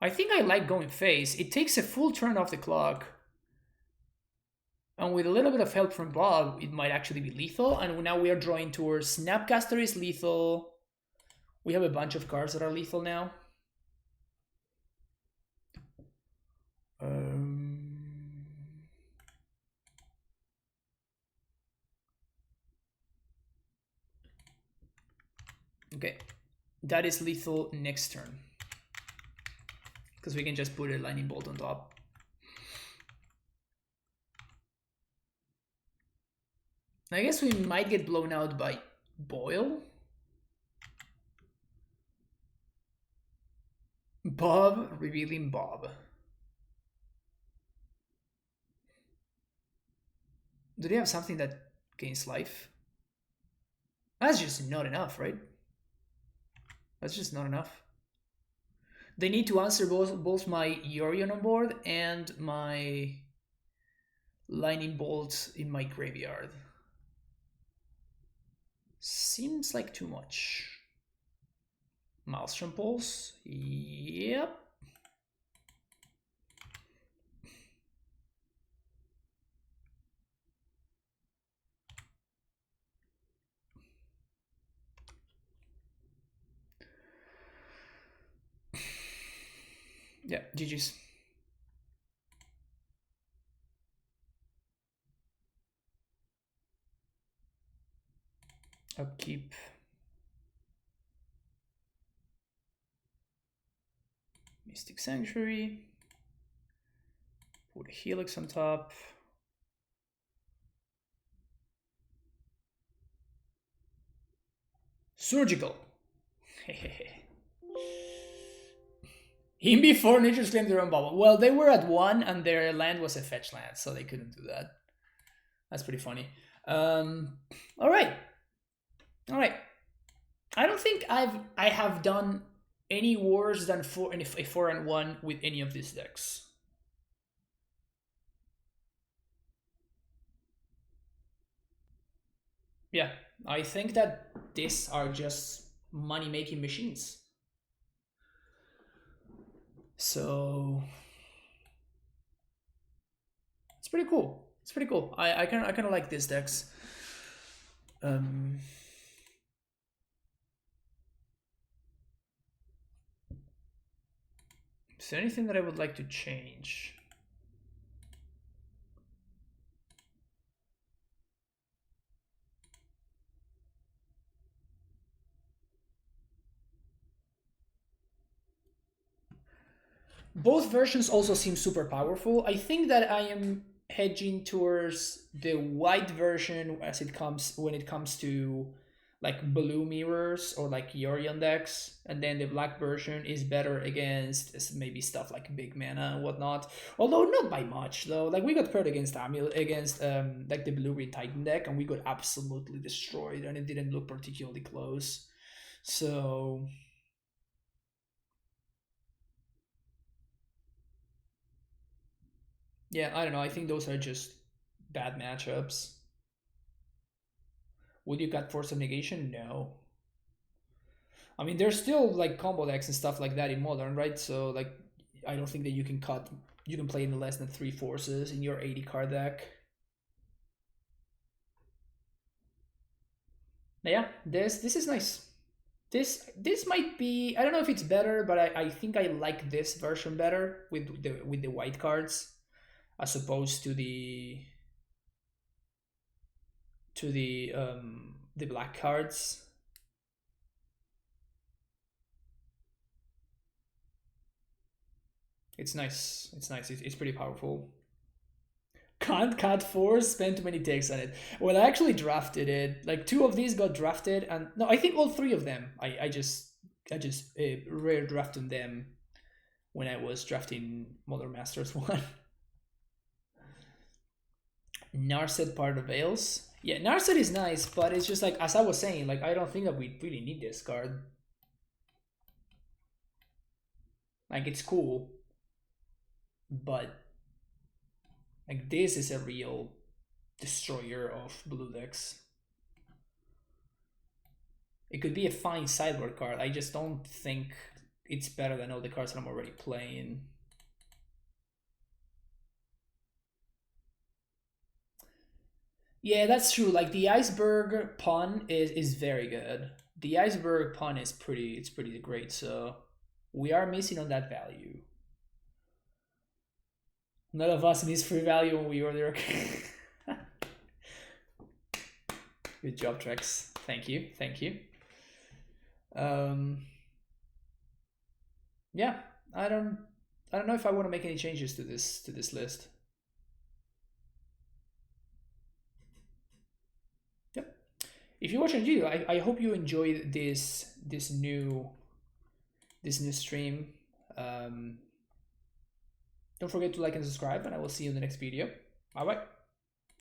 Speaker 1: I think I like going face. It takes a full turn off the clock. And with a little bit of help from Bob, it might actually be lethal. And now we are drawing towards Snapcaster is lethal. We have a bunch of cards that are lethal now. Okay, that is lethal next turn. Because we can just put a lightning bolt on top. I guess we might get blown out by Boil. Bob, revealing Bob. Do they have something that gains life? That's just not enough, right? That's just not enough. They need to answer both my Yorion on board and my lightning bolts in my graveyard. Seems like too much. Maelstrom Pulse. Yep. Yeah, GG's. Upkeep. Mystic Sanctuary. Put a Helix on top. Surgical. In before Nature's claimed their own bubble. Well, they were at 1 and their land was a fetch land, so they couldn't do that. That's pretty funny. Um, all right, all right. I don't think I have done any worse than a 4-1 with any of these decks. Yeah, I think that these are just money making machines. So it's pretty cool. It's pretty cool. I kind of like these decks. Um, is there anything that I would like to change? Both versions also seem super powerful. I think that I am hedging towards the white version as it comes when it comes to like blue mirrors or like Yorion decks, and then the black version is better against maybe stuff like big mana and whatnot. Although not by much though. Like we got paired against against like the blue green Titan deck, and we got absolutely destroyed, and it didn't look particularly close. So yeah, I don't know. I think those are just bad matchups. Would you cut Force of Negation? No. I mean, there's still like combo decks and stuff like that in Modern, right? So like, I don't think that you can cut. You can play in less than 3 forces in your 80 card deck. Yeah, this is nice. This might be. I don't know if it's better, but I think I like this version better with the white cards as opposed to the black cards. It's nice. It's nice. It's pretty powerful. Can't cut four. Spend too many takes on it. Well, I actually drafted it. Like two of these got drafted, and no, I think all three of them. I just rare drafted them when I was drafting Modern Masters one. Narset part of Veils. Yeah, Narset is nice, but it's just like as I was saying, like I don't think that we really need this card. Like it's cool, but like this is a real destroyer of blue decks. It could be a fine sideboard card. I just don't think it's better than all the cards that I'm already playing. Yeah, that's true. Like the iceberg pun is very good. The iceberg pun is pretty great. So we are missing on that value. None of us miss free value when we order. Good job, Trex. Thank you, thank you. Um, yeah, I don't know if I want to make any changes to this list. Yep. If you're watching the video, I hope you enjoyed this new stream. Don't forget to like and subscribe, and I will see you in the next video. Bye bye.